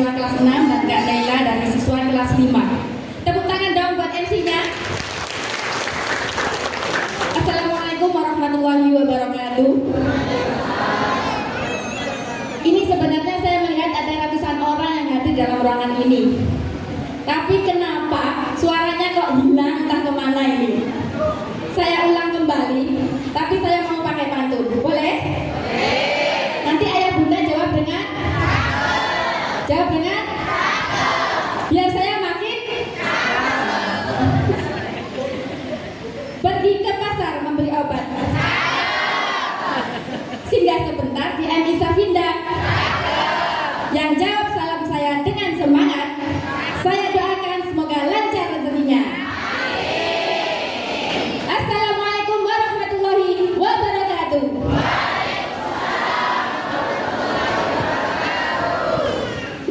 siswa kelas 6 dan Kak Naila dari siswa kelas 5. Tepuk tangan dong buat MC-nya. Assalamualaikum warahmatullahi wabarakatuh. Ini sebenarnya saya melihat ada ratusan orang yang hadir dalam ruangan ini. Tapi kenapa suaranya kok hilang entah kemana ini? Saya ulang kembali, tapi saya mau pakai pantun. Boleh? Nanti ayah bunda jawab dengan? Jawab dengan? Biar saya makin? Pergi ke pasar membeli obat. Singgah sebentar di MI Safinda. Yang jawab salam saya dengan semangat. Saya doakan semoga lancar rezekinya. Assalamualaikum warahmatullahi wabarakatuh.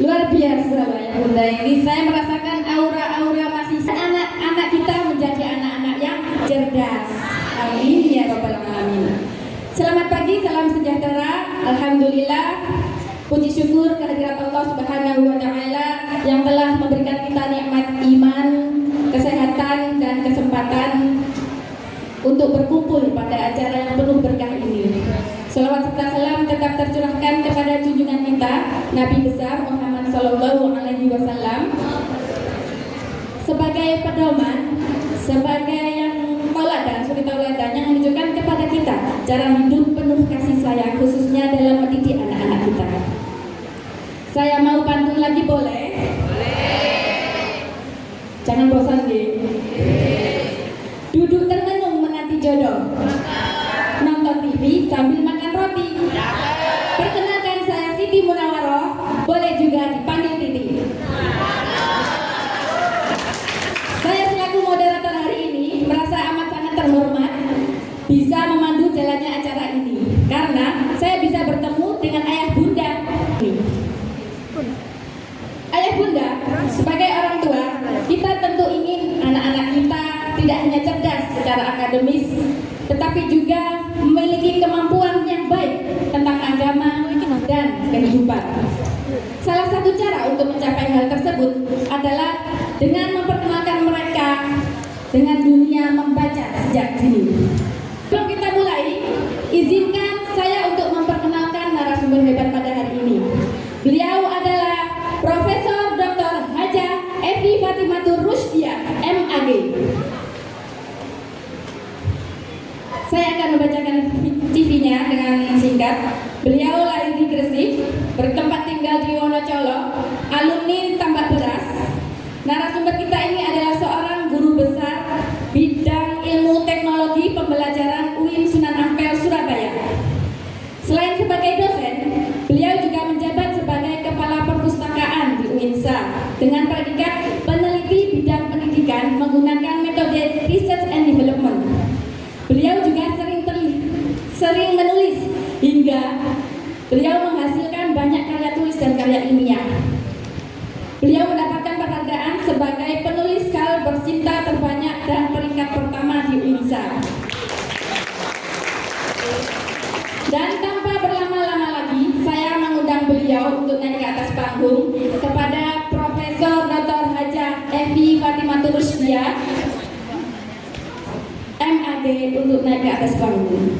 Luar biasa ya bunda, ini saya merasakan aura-aura masih anak-anak kita menjadi anak-anak yang cerdas. Amin ya rabbal alamin. Selamat pagi, salam sejahtera. Alhamdulillah, puji syukur kehadirat Allah Subhanahu wa taala yang telah memberikan kita nikmat iman, kesehatan dan kesempatan untuk berkumpul pada acara yang penuh berkah ini. Salawat serta salam tetap tercurahkan kepada junjungan kita Nabi besar Muhammad Sallallahu Alaihi Wasallam sebagai pedoman, sebagai yang tauladan, suri tauladan yang menunjukkan kepada kita cara hidup penuh kasih sayang, khususnya dalam mendidik anak-anak kita. Saya mau pantun lagi, boleh? Jangan bosan deh. Duduk termenung menanti jodoh, nonton TV sambil makan roti. Perkenalkan, saya Siti Munawaroh, boleh juga dipanggil Titi. Saya selaku moderator hari ini merasa amat sangat terhormat bisa memandu jalannya acara ini, karena saya bisa bertemu dengan ayah bunda. Ayah bunda, sebagai orang tua, kita tentu ingin anak-anak kita tidak hanya cerdas secara akademis, tetapi juga memiliki kemampuan yang baik tentang agama dan kehidupan. Salah satu cara untuk mencapai hal tersebut adalah dengan memperkenalkan mereka dengan dunia membaca sejak dini. Sebelum kita mulai, izinkan saya untuk memperkenalkan narasumber hebat pada hari ini. Beliau adalah Profesor Dr. Haja Evi Fatimatur Rusdia, MAG. Saya akan membacakan CV-nya dengan singkat. Beliau lahir di Gresik, bertempat tinggal di Wonocolo, alumni Tambak Beras. Narasumber kita ini adalah seorang guru besar bidang ilmu teknologi pembelajaran UIN Sunan Ampel, Surabaya. Selain sebagai dosen, beliau juga menjabat sebagai kepala perpustakaan di UINSA dengan predikat peneliti bidang pendidikan menggunakan metode research and development. Beliau juga sering menulis hingga beliau menghasilkan banyak karya tulis dan karya ilmiah. Beliau mendapatkan penghargaan sebagai penulis kal bercinta terbanyak dan peringkat pertama di UINSA. Dan tanpa berlama-lama lagi, saya mengundang beliau untuk naik ke atas panggung kepada Profesor Dr. Haja Evi Fatimatur Rusdia, MAG, untuk naik ke atas panggung.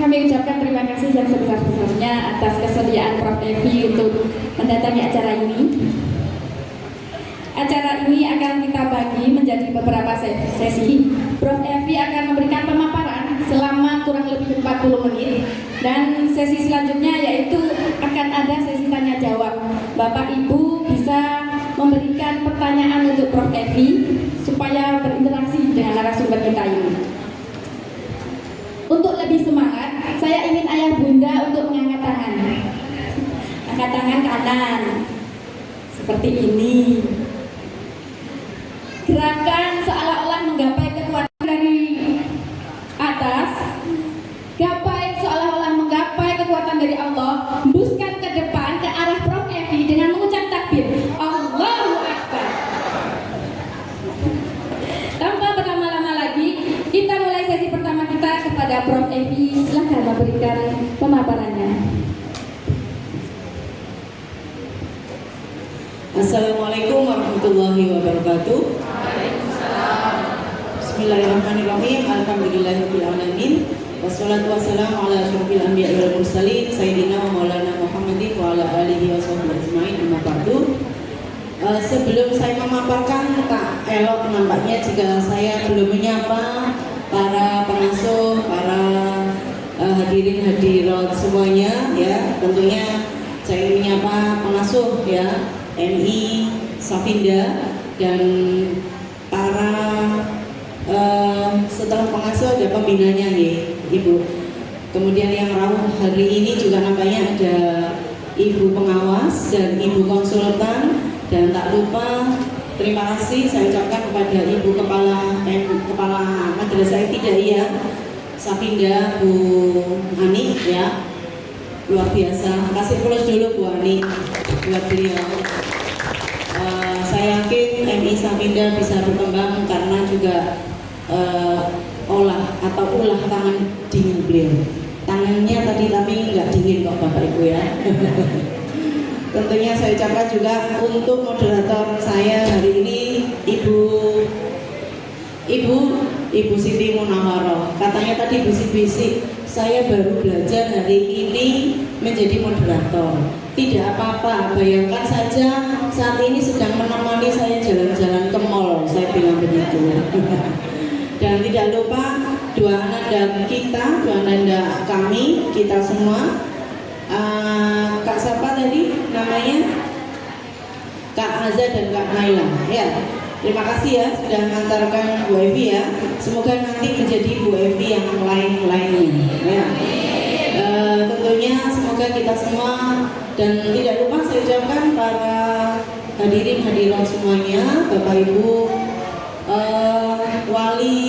Kami ucapkan terima kasih yang sebesar-besarnya atas kesediaan Prof. Evi untuk mendatangi acara ini. acara ini akan kita bagi menjadi beberapa sesi. Prof. Evi akan memberikan pemaparan selama kurang lebih 40 menit dan sesi selanjutnya yaitu akan ada sesi tanya jawab. Bapak Ibu bisa memberikan pertanyaan untuk Prof. Evi supaya berinteraksi dengan narasumber kita ini. Untuk lebih semangat, saya ingin ayah bunda untuk mengangkat tangan. Angkat tangan kanan. Seperti ini. Gerakan seolah-olah menggapai kekuatan dari atas. Gapai seolah-olah menggapai kekuatan dari Allah. Hembuskan ke depan ke arah Prof. Evi dengan mengucap takbir. Allahu Akbar. Tanpa berlama-lama lagi, kita mulai sesi pertama kita kepada Prof. Evi. Silakan memberikan pemaparannya. Assalamualaikum warahmatullahi wabarakatuh. Bismillahirrahmanirrahim. Alhamdulillahirabbil alamin. Wassalatu wassalamu ala asyrofil anbiya'i wal mursalin sayyidina wa maulana Muhammadin wa ala alihi washabbihi ajmain. Amma ba'du. Sebelum saya memaparkan, tak elok nampaknya jika saya belum menyapa para pengasuh, para hadirin hadirat semuanya ya. Tentunya saya ingin menyapa pengasuh ya, MI Safinda, dan para setelah pengasuh ada pembinanya nih Ibu. Kemudian yang rawuh hari ini juga nampaknya ada Ibu pengawas dan Ibu konsultan, dan tak lupa terima kasih saya ucapkan kepada Ibu Kepala Madrasah Ibtidaiyah Safinda Bu Ani ya, luar biasa. Kasih plus dulu Bu Ani buat beliau. Saya yakin MI Safinda bisa berkembang karena juga ulah tangan dingin beliau. Tangannya tadi tapi nggak dingin kok Bapak Ibu ya. Tentunya saya ucapkan juga untuk moderator saya hari ini Ibu Siti Munawaroh. Katanya tadi bisik-bisik, saya baru belajar hari ini menjadi moderator. Tidak apa-apa, bayangkan saja saat ini sedang menemani saya jalan-jalan ke mall, saya bilang begitu. Dan tidak lupa dua ananda kami, kita semua, Kak siapa tadi namanya? Kak Aza dan Kak Naila ya. Terima kasih ya sudah mengantarkan Bu Evi ya. Semoga nanti menjadi Bu Evi yang lain-lainnya ya. Tentunya semoga kita semua, dan tidak lupa saya ucapkan para hadirin hadirat semuanya, Bapak Ibu wali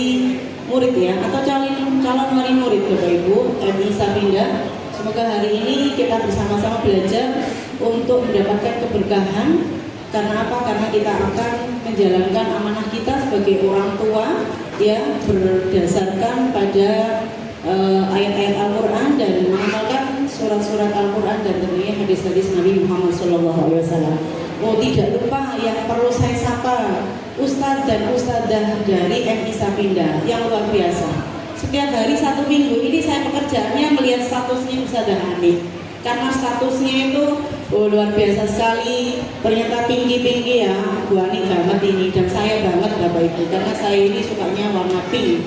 murid ya, atau calon wali murid Bapak Ibu MI Safinda. Semoga hari ini kita bersama-sama belajar untuk mendapatkan keberkahan. Karena apa? Karena kita akan menjalankan amanah kita sebagai orang tua ya, berdasarkan pada ayat-ayat Al-Quran dan mengamalkan surat-surat Al-Quran dan tentunya hadis-hadis Nabi Muhammad SAW. Oh, tidak lupa yang perlu saya sapa Ustadz dan Ustadzah dari MI Safinda yang luar biasa. Setiap hari 1 minggu ini saya pekerjaannya melihat statusnya Ustadzah Ani, karena statusnya itu luar biasa sekali. Ternyata tinggi-tinggi ya Bu Ani banget ini, dan saya banget Bapak Ibu, karena saya ini sukanya warna pink.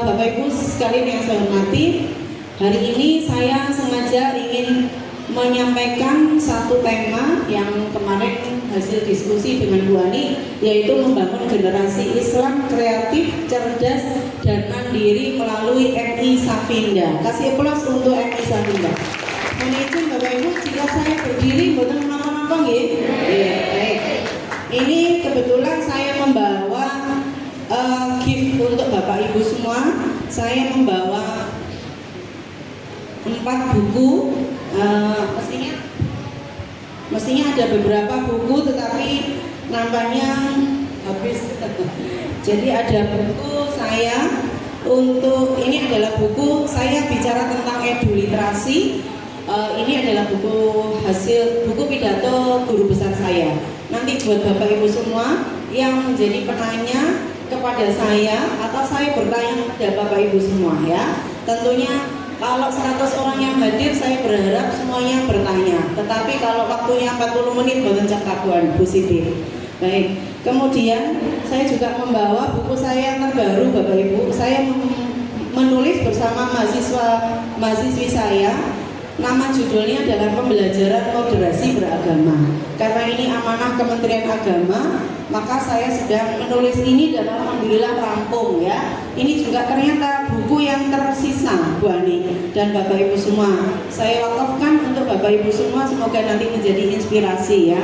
Bapak Ibu sekalian yang saya hormati, hari ini saya sengaja ingin menyampaikan satu tema yang kemarin hasil diskusi dengan Bu Ani, yaitu membangun generasi Islam kreatif, cerdas, dan mandiri melalui MI Safinda. Kasih aplaus untuk MI Safinda. Mohon izin Bapak Ibu jika saya berdiri bukan menapa-napa ya. Iya, baik. Ini kebetulan saya membawa gift untuk Bapak Ibu semua. Saya membawa 4 buku. Mestinya ada beberapa buku, tetapi nampaknya habis. Jadi ada buku saya untuk, ini adalah buku saya bicara tentang eduliterasi. Ini adalah buku hasil buku pidato guru besar saya. Nanti buat Bapak Ibu semua yang menjadi penanya kepada saya atau saya bertanya kepada Bapak Ibu semua ya. Tentunya kalau 100 orang yang hadir, saya berharap semuanya bertanya. Tetapi kalau waktunya 40 menit, bukan cakapuan Bu Siti. Baik, kemudian saya juga membawa buku saya yang terbaru Bapak Ibu. Saya menulis bersama mahasiswi saya. Nama judulnya adalah Pembelajaran Moderasi Beragama. Karena ini amanah Kementerian Agama, maka saya sedang menulis ini dan alhamdulillah rampung ya. Ini juga ternyata buku yang tersisa Bu Ani dan Bapak Ibu semua. Saya wakafkan untuk Bapak Ibu semua, semoga nanti menjadi inspirasi ya.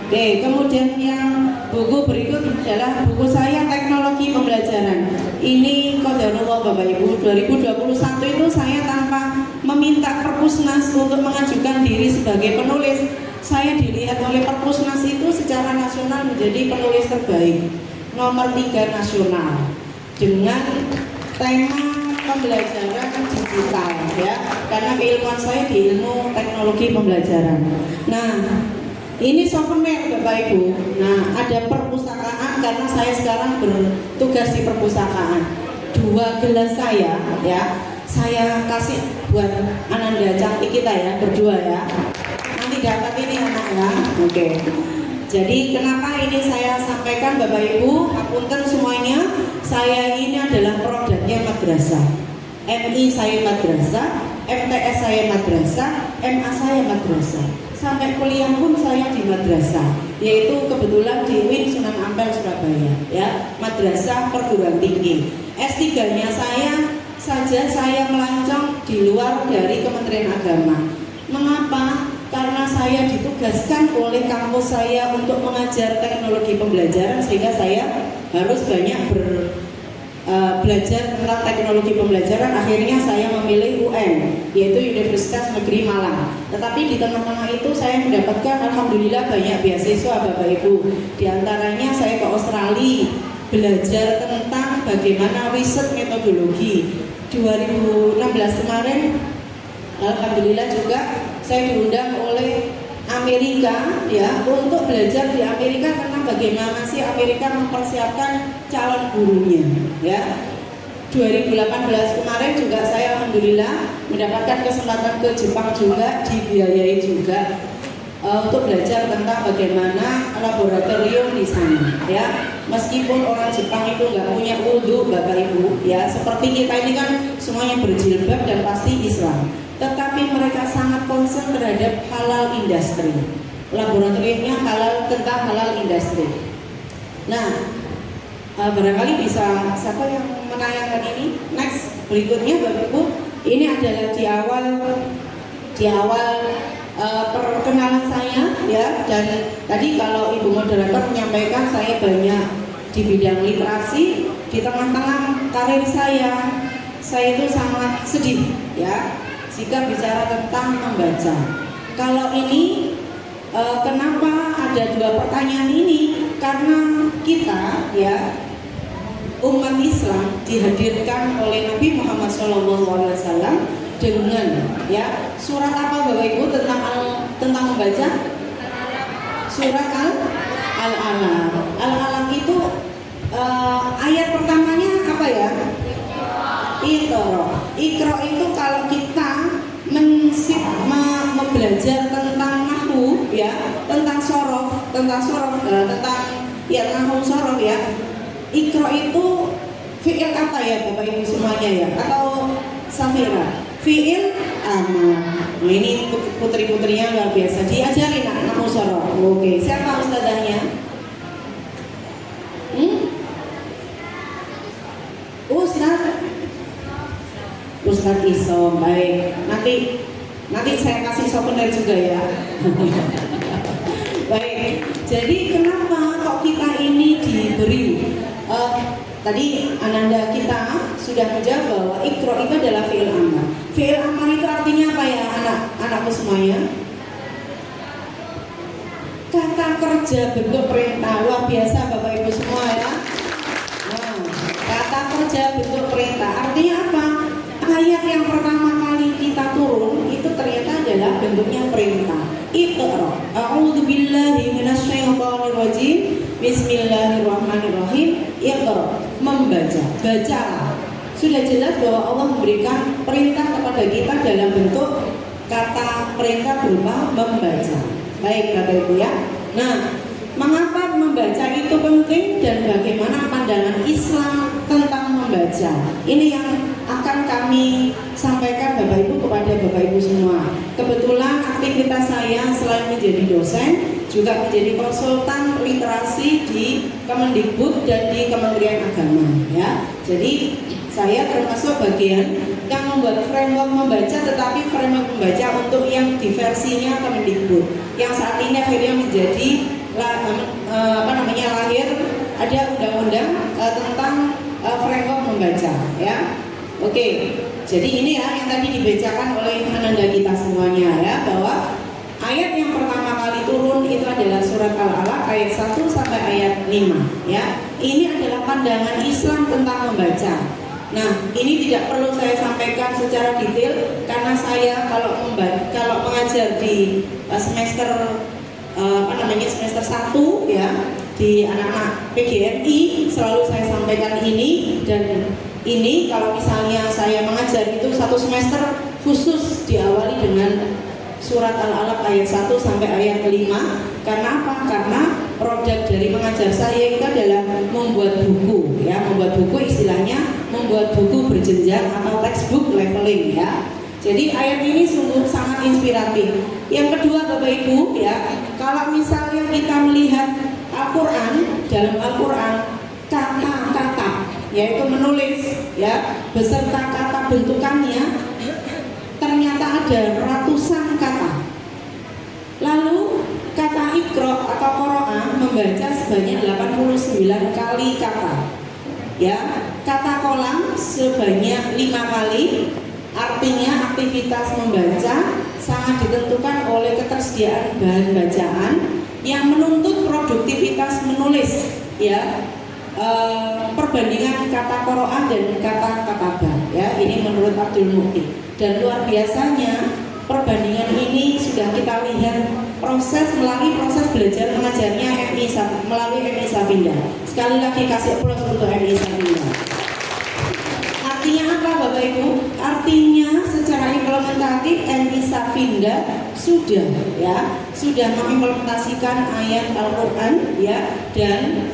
Oke, kemudian yang buku berikut adalah buku saya Teknologi Pembelajaran. Ini qadarullah Bapak Ibu, 2021 itu saya tanpa meminta Perpusnas untuk mengajukan diri sebagai penulis. Saya dilihat oleh Perpusnas itu secara nasional menjadi penulis terbaik, nomor 3 nasional dengan tema pembelajaran digital ya, karena keilmuan saya di ilmu teknologi pembelajaran. Nah, ini souvenir Bapak Ibu. Nah, ada perpustakaan karena saya sekarang bertugas di perpustakaan. 2 gelas saya ya, saya kasih buat Ananda cantik kita ya, berdua ya. Nanti dapat ini anak ya. Oke. Jadi kenapa ini saya sampaikan Bapak Ibu, apunten semuanya, saya ini adalah produknya madrasah. MI saya madrasah, MTS saya madrasah, MA saya madrasah. Sampai kuliah pun saya di madrasah, yaitu kebetulan di UIN Sunan Ampel Surabaya ya, madrasah perguruan tinggi. S3-nya saya melancong di luar dari Kementerian Agama. Mengapa? Karena saya ditugaskan oleh kampus saya untuk mengajar teknologi pembelajaran, sehingga saya harus banyak belajar tentang teknologi pembelajaran. Akhirnya saya memilih UN, yaitu Universitas Negeri Malang. Tetapi di tengah-tengah itu saya mendapatkan alhamdulillah banyak beasiswa Bapak Ibu. Di antaranya saya ke Australia belajar tentang bagaimana riset metodologi. 2016 kemarin alhamdulillah juga saya diundang oleh Amerika ya, untuk belajar di Amerika tentang bagaimana sih Amerika mempersiapkan calon gurunya ya. 2018 kemarin juga saya alhamdulillah mendapatkan kesempatan ke Jepang juga, dibiayai juga untuk belajar tentang bagaimana laboratorium di sana ya. Meskipun orang Jepang itu nggak punya wudhu Bapak Ibu ya, seperti kita ini kan semuanya berjilbab dan pasti Islam, tetapi mereka sangat concern terhadap halal industri. Laboratoriumnya halal, tentang halal industri. Nah, barangkali bisa siapa yang menayangkan ini? Next, berikutnya Bapak Ibu, ini adalah di awal perkenalan saya ya. Dan tadi kalau Ibu moderator menyampaikan saya banyak di bidang literasi. Di tengah-tengah karir saya itu sangat sedih ya jika bicara tentang membaca. Kalau ini kenapa ada 2 pertanyaan ini? Karena kita ya, umat Islam dihadirkan oleh Nabi Muhammad SAW dengan ya surat apa Bapak Ibu tentang membaca? Surat Al-Alaq. Al-Alaq itu ayat pertamanya apa ya? Iqra itu kalau kita belajar tentang nahwu ya, tentang sorof, tentang ya nahwu sorof ya. Iqra itu fi'il apa ya Bapak Ibu semuanya ya? Atau Safira? Fi'il amar. Nah, ini putri-putrinya luar biasa, diajarin nahwu sorof. Oke, siapa ustazahnya? Ustaz Isom, baik. Nanti saya kasih souvenir juga ya. Baik. Jadi kenapa kok kita ini diberi? Tadi Ananda kita sudah menjawab bahwa Iqra itu adalah fi'il amar. Fi'il amar itu artinya apa ya anak-anakku semuanya? Kata kerja bentuk perintah. Luar biasa Bapak Ibu semua ya. Nah, kata kerja bentuk perintah artinya apa? Ayat yang pertama kali kita turun itu ternyata adalah bentuknya perintah. Iqra. A'udzubillahi minasyaitonirrajim. Bismillahirrahmanirrahim. Iqra. Membaca. Bacalah. Sudah jelas bahwa Allah memberikan perintah kepada kita dalam bentuk kata perintah berupa membaca. Baik Bapak Ibu ya. Nah, mengapa membaca? penting dan bagaimana pandangan Islam tentang membaca. Ini yang akan kami sampaikan Bapak Ibu kepada Bapak Ibu semua. Kebetulan aktivitas saya selain menjadi dosen juga menjadi konsultan literasi di Kemendikbud dan di Kementerian Agama ya. Jadi saya termasuk bagian yang membuat framework membaca, tetapi framework membaca untuk yang di versinya Kemendikbud yang saat ini akhirnya menjadi lahir ada undang-undang tentang framework membaca ya. Oke, jadi ini ya yang tadi dibacakan oleh ananda kita semuanya ya, bahwa ayat yang pertama kali turun itu adalah surat Al-Alaq ayat 1 sampai ayat 5 ya. Ini adalah pandangan Islam tentang membaca. Nah, ini tidak perlu saya sampaikan secara detail karena saya kalau mengajar di semester semester 1 ya di anak-anak PGRI selalu saya sampaikan ini, dan ini kalau misalnya saya mengajar itu satu semester khusus diawali dengan surat Al-Alaq ayat 1 sampai ayat 5. Karena apa? Karena produk dari mengajar saya itu adalah membuat buku ya, membuat buku istilahnya membuat buku berjenjang atau textbook leveling ya. Jadi ayat ini sungguh sangat inspiratif. Yang kedua Bapak Ibu ya, kalau misalnya kita melihat Al-Quran, dalam Al-Quran kata-kata yaitu menulis ya beserta kata bentukannya ternyata ada ratusan kata. Lalu kata Iqra atau Qur'an membaca sebanyak 89 kali kata ya, kata kolam sebanyak 5 kali. Artinya aktivitas membaca sangat ditentukan oleh ketersediaan bahan bacaan yang menuntut produktivitas menulis ya. Perbandingan kata Qur'an dan kata katabah ya, ini menurut Abdul Mukti. Dan luar biasanya perbandingan ini sudah kita lihat melalui proses belajar mengajarnya melalui MI Sapinda. Sekali lagi kasih plus untuk MI Sapinda. Artinya apa Bapak Ibu? Artinya secara implementatif MI Sapinda sudah mengimplementasikan ayat Al-Quran ya, dan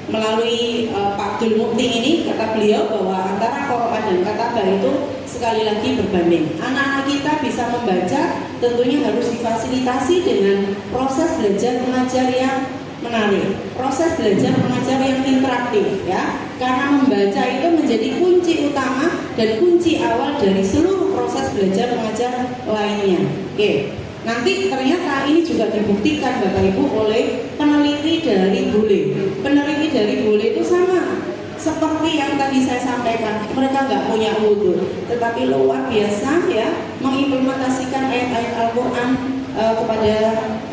melalui Pak Abdul Mukti ini kata beliau bahwa antara Quran dan katabah itu sekali lagi berbanding. Anak-anak kita bisa membaca tentunya harus difasilitasi dengan proses belajar mengajar yang menarik, proses belajar mengajar yang interaktif ya. Karena membaca itu menjadi kunci utama dan kunci awal dari seluruh proses belajar mengajar lainnya. Oke. Nanti ternyata ini juga dibuktikan Bapak Ibu oleh peneliti dari Bule. Peneliti dari Bule itu sama seperti yang tadi saya sampaikan, mereka nggak punya wudhu, tetapi luar biasa ya mengimplementasikan ayat-ayat Al-Quran kepada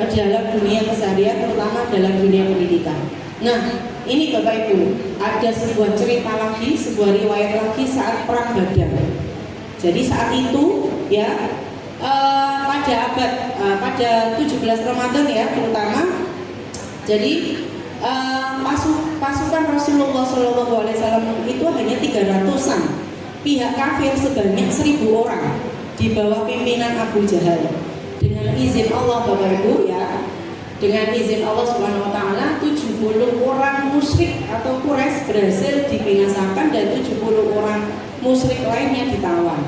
dalam dunia keseharian, terutama dalam dunia pendidikan. Nah, ini Bapak Ibu, ada sebuah cerita lagi, sebuah riwayat lagi saat perang Badar. Jadi saat itu ya, pada 17 Ramadan ya terutama, jadi pasukan Rasulullah SAW itu hanya 300-an, pihak kafir sebanyak 1.000 orang di bawah pimpinan Abu Jahal. Dengan izin Allah Bapak Ibu ya, dengan izin Allah Subhanahu Wa Taala, 70 orang musyrik atau Quraisy berhasil dibinasakan dan 70 orang musyrik lainnya ditawan.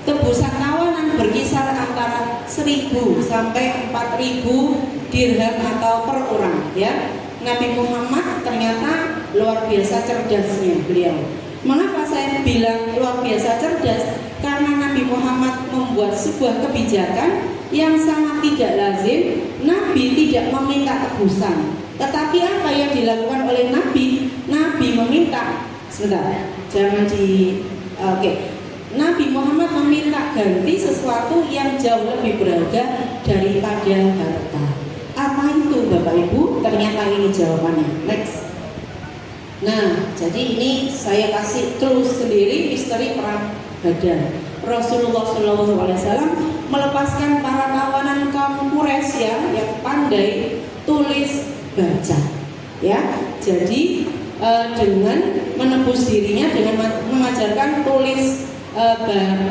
Tebusan tawanan berkisar antara 1.000 sampai 4.000 dirham atau per orang ya. Nabi Muhammad ternyata luar biasa cerdasnya beliau. Mengapa saya bilang luar biasa cerdas? Karena Nabi Muhammad membuat sebuah kebijakan yang sangat tidak lazim. Nabi tidak meminta tebusan, tetapi apa yang dilakukan oleh Nabi? Nabi meminta, Nabi Muhammad meminta ganti sesuatu yang jauh lebih berharga daripada harta. Apa itu Bapak Ibu? Ternyata ini jawabannya. Next. Nah, jadi ini saya kasih clue sendiri misteri perang Badar. Rasulullah SAW melepaskan para tawanan kaum Quraisy ya, yang pandai tulis baca. Ya, jadi dengan menebus dirinya dengan mengajarkan tulis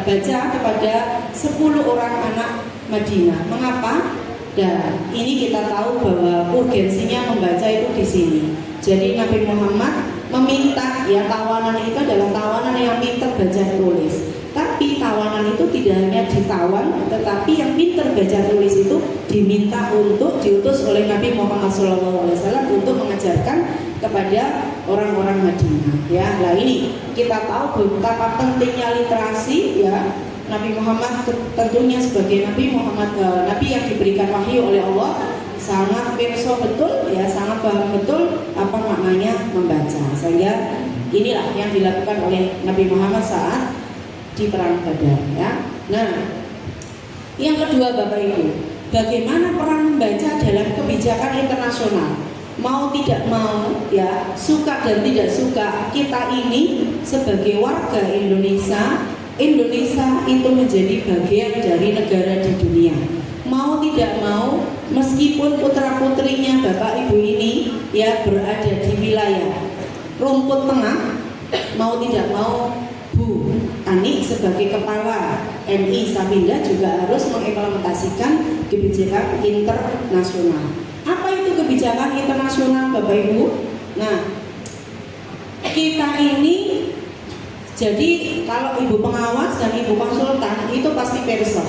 baca kepada 10 orang anak Madinah. Mengapa? Dan ini kita tahu bahwa urgensinya membaca itu di sini. Jadi Nabi Muhammad meminta, ya tawanan itu adalah tawanan yang pintar baca tulis. Tapi tawanan itu tidak hanya ditawan, tetapi yang pintar baca tulis itu diminta untuk diutus oleh Nabi Muhammad SAW untuk mengajarkan kepada orang-orang Madinah. Ya, nah ini kita tahu betapa pentingnya literasi. Ya, Nabi Muhammad tentunya sebagai Nabi yang diberikan wahyu oleh Allah sangat pirsa betul, ya sangat paham betul apa maknanya membaca. Sehingga inilah yang dilakukan oleh Nabi Muhammad saat di perang Badar. Ya. Nah, yang kedua Bapak Ibu, bagaimana peran membaca dalam kebijakan internasional? Mau tidak mau, ya suka dan tidak suka, kita ini sebagai warga Indonesia itu menjadi bagian dari negara di dunia. Mau tidak mau, meskipun putra putrinya Bapak Ibu ini ya berada di wilayah rumput tengah, mau tidak mau Bu Ani sebagai kepala MI Samarinda juga harus mengimplementasikan kebijakan internasional. Apa itu kebijakan internasional Bapak Ibu? Nah, kita ini jadi kalau ibu pengawas dan ibu konsultan itu pasti perso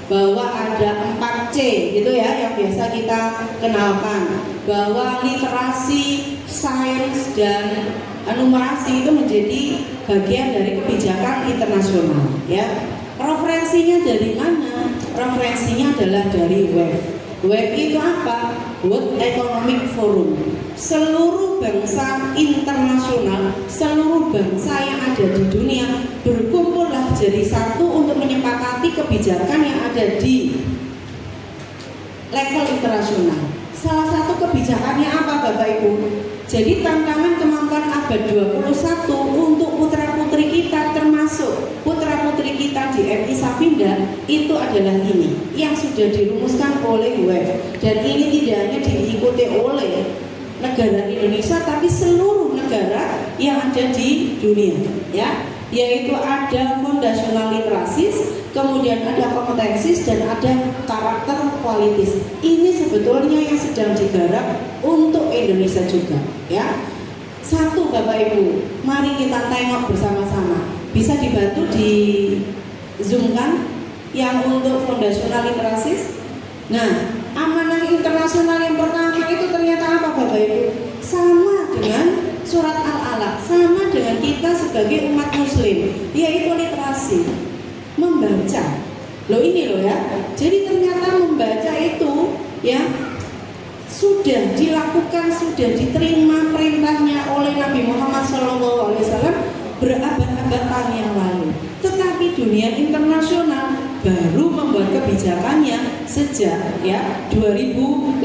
bahwa ada 4C gitu ya yang biasa kita kenalkan, bahwa literasi, sains dan numerasi itu menjadi bagian dari kebijakan internasional. Ya, referensinya dari mana? Referensinya adalah dari WEF. WEF itu apa? World Economic Forum. Seluruh bangsa internasional, seluruh bangsa yang ada di dunia berkumpullah jadi satu untuk menyepakati kebijakan yang ada di level internasional. Salah satu kebijakannya apa Bapak Ibu? Jadi tantangan kemampuan abad 21 untuk putra-putri kita, termasuk putra-putri kita di MI Samarinda, itu adalah ini yang sudah dirumuskan oleh WEF. Dan ini tidak hanya diikuti oleh negara Indonesia, tapi seluruh negara yang ada di dunia, ya, yaitu ada foundational literacies, kemudian ada kompetensis dan ada karakter kualitas. Ini sebetulnya yang sedang digarap untuk Indonesia juga, ya. Satu Bapak Ibu, mari kita tengok bersama-sama. Bisa dibantu di zoomkan yang untuk foundational literacies. Nah, amanah internasional yang pertama itu ternyata apa Bapak Ibu? Sama dengan surat Al-Alaq, sama dengan kita sebagai umat muslim, yaitu literasi, membaca. Loh ini loh ya. Jadi ternyata membaca itu ya sudah dilakukan, sudah diterima perintahnya oleh Nabi Muhammad SAW berabad-abad yang lalu. Tetapi dunia internasional baru membuat kebijakannya sejak ya 2015.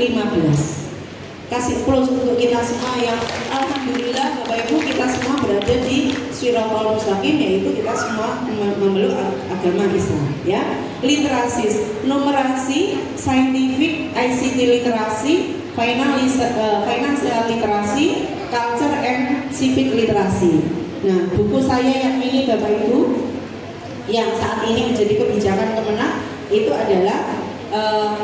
Kasih plus untuk kita semua yang alhamdulillah Bapak Ibu kita semua berada di Shirathul Mustaqim, yaitu kita semua memeluk agama Islam, ya. Literasi, numerasi, scientific, ICT literasi, financial literasi, culture and civic literasi. Nah, buku saya yang ini Bapak Ibu yang saat ini menjadi kebijakan Kemenak itu adalah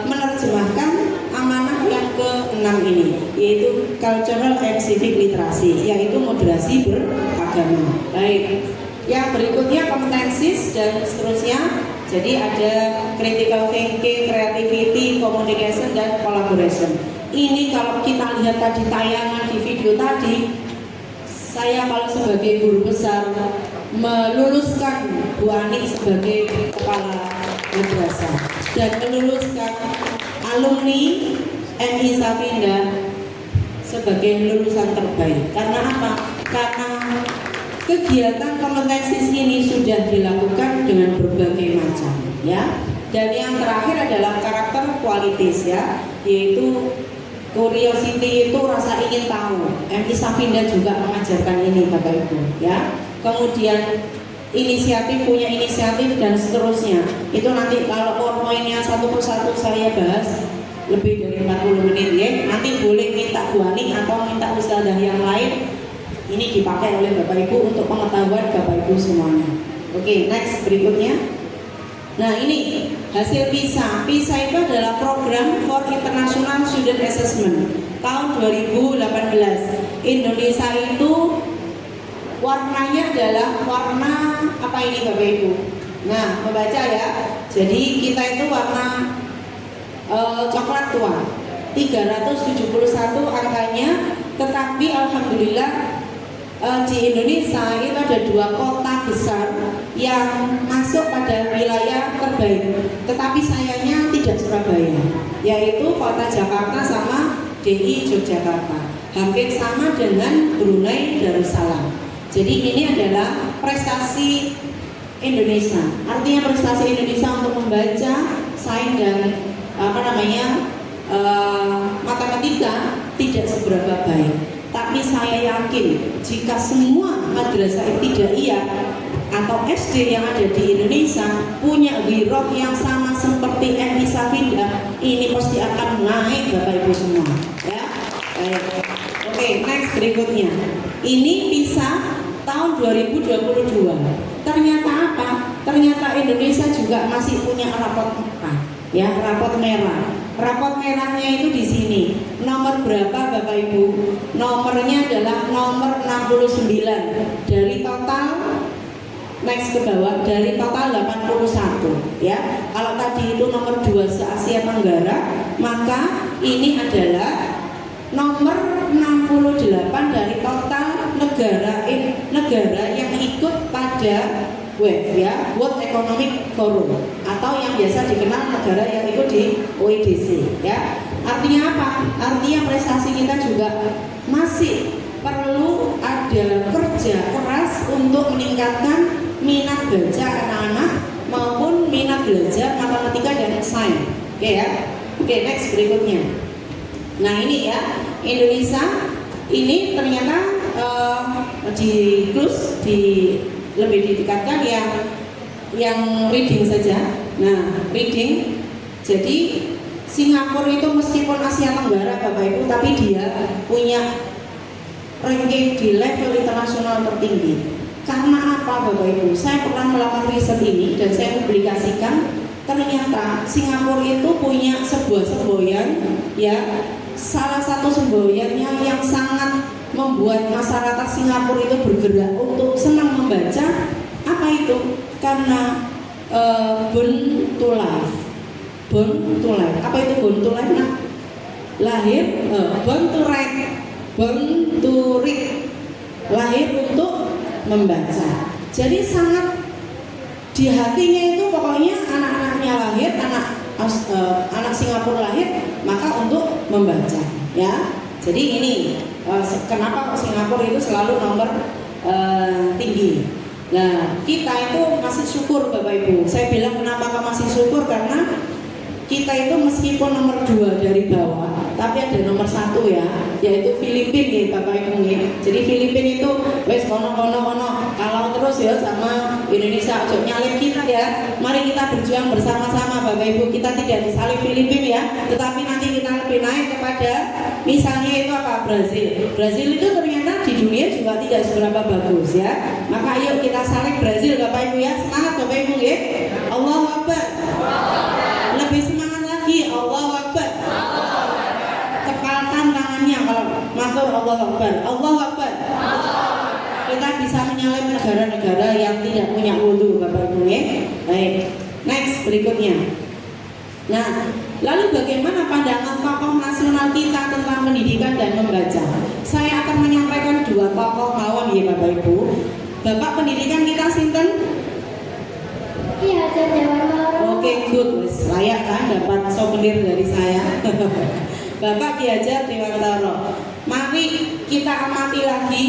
menerjemahkan amanah yang ke-6 ini, yaitu cultural and civic literasi, yaitu moderasi beragama. Baik, yang berikutnya kompetensis dan seterusnya. Jadi ada critical thinking, creativity, communication dan collaboration. Ini kalau kita lihat tadi tayangan di video tadi, saya kalau sebagai guru besar meluluskan Bu Ani sebagai kepala madrasah dan meluluskan alumni MI Samarinda sebagai lulusan terbaik. Karena apa? Karena kegiatan kompetensi ini sudah dilakukan dengan berbagai macam, ya. Dan yang terakhir adalah karakter kualitas, ya, yaitu curiosity, itu rasa ingin tahu. MI Samarinda juga mengajarkan ini Bapak Ibu, ya. Kemudian inisiatif, punya inisiatif dan seterusnya. Itu nanti kalau poin-poinnya satu persatu saya bahas lebih dari 40 menit, ya. Nanti boleh minta Bu Ani atau minta ustazah yang lain. Ini dipakai oleh Bapak Ibu untuk pengetahuan Bapak Ibu semuanya. Oke, next berikutnya. Nah, ini hasil PISA. PISA itu adalah program for International Student Assessment tahun 2018. Indonesia itu warnanya adalah warna apa ini Bapak Ibu? Nah, membaca ya. Jadi kita itu warna coklat tua. 371 angkanya, tetapi alhamdulillah di Indonesia itu ada 2 kota besar yang masuk pada wilayah terbaik, tetapi sayangnya tidak Surabaya, yaitu kota Jakarta sama DI Yogyakarta, hampir sama dengan Brunei Darussalam. Jadi ini adalah prestasi Indonesia. Artinya prestasi Indonesia untuk membaca, sains dan matematika tidak seberapa baik. Tapi saya yakin jika semua madrasah ibtidaiyah atau SD yang ada di Indonesia punya wirauh yang sama seperti MI Safinda, ini pasti akan naik Bapak Ibu semua. Ya, baik. Oke, next berikutnya. Ini PISA tahun 2022. Ternyata apa? Ternyata Indonesia juga masih punya rapot merah. Ya, rapot merah. Rapot merahnya itu di sini. Nomor berapa Bapak Ibu? Nomornya adalah nomor 69 dari total, next ke bawah, dari total 81 ya. Kalau tadi itu nomor 2 se-Asia Tenggara, maka ini adalah nomor 68 dari total negara yang ikut pada WEF ya, World Economic Forum, atau yang biasa dikenal negara yang ikut di OECD ya. Artinya apa? Artinya prestasi kita juga masih perlu ada kerja keras untuk meningkatkan minat baca anak-anak maupun minat belajar matematika dan sains. Oke ya. Oke, next berikutnya. Nah ini ya, Indonesia ini ternyata lebih ditingkatkan yang reading saja. Nah, reading. Jadi Singapura itu meskipun Asia Tenggara Bapak Ibu, tapi dia punya ranking di level internasional tertinggi. Karena apa Bapak Ibu? Saya pernah melakukan riset ini dan saya publikasikan. Ternyata Singapura itu punya sebuah semboyan ya. Salah satu semboyannya yang sangat membuat masyarakat Singapura itu bergerak untuk senang membaca, apa itu? Karena born to life. Born to life. Apa itu born to life? Nah, lahir, born to read, born to read, lahir untuk membaca. Jadi sangat di hatinya itu pokoknya anak-anaknya lahir, anak Singapura lahir, maka untuk membaca ya. Jadi ini kenapa Singapura itu selalu nomor tinggi. Nah, kita itu masih syukur Bapak Ibu. Saya bilang kenapa masih syukur, karena kita itu meskipun nomor 2 dari bawah, tapi ada nomor 1 ya, yaitu Filipina ya Bapak Ibu ya. Jadi Filipina itu wes kono kalau terus ya sama Indonesia ojo nyalip kita ya. Mari kita berjuang bersama-sama Bapak Ibu. Kita tidak disalip Filipina ya, tetapi nanti kita lebih naik kepada misalnya itu apa, Brazil. Brazil itu ternyata di dunia juga tidak seberapa bagus ya. Maka ayo kita salip Brazil Bapak Ibu ya. Semangat Bapak Ibu ya. Allahu Akbar. Lebih semangat lagi, Allahu Akbar. Kepalkan tangannya kalau matur Allahu Akbar. Allahu Akbar. Kita bisa menyalip negara-negara yang tidak punya wudu Bapak Ibu ya. Baik, next berikutnya. Nah, lalu bagaimana pandangan tokoh nasional kita tentang pendidikan dan membaca? Saya akan menyampaikan 2 tokoh mawon ya Bapak Ibu. Bapak pendidikan kita sinten? Iya, Dewantoro. Oke, good, layak kan dapat souvenir dari saya. Bapak Ki Hajar Dewantoro. Mari kita amati lagi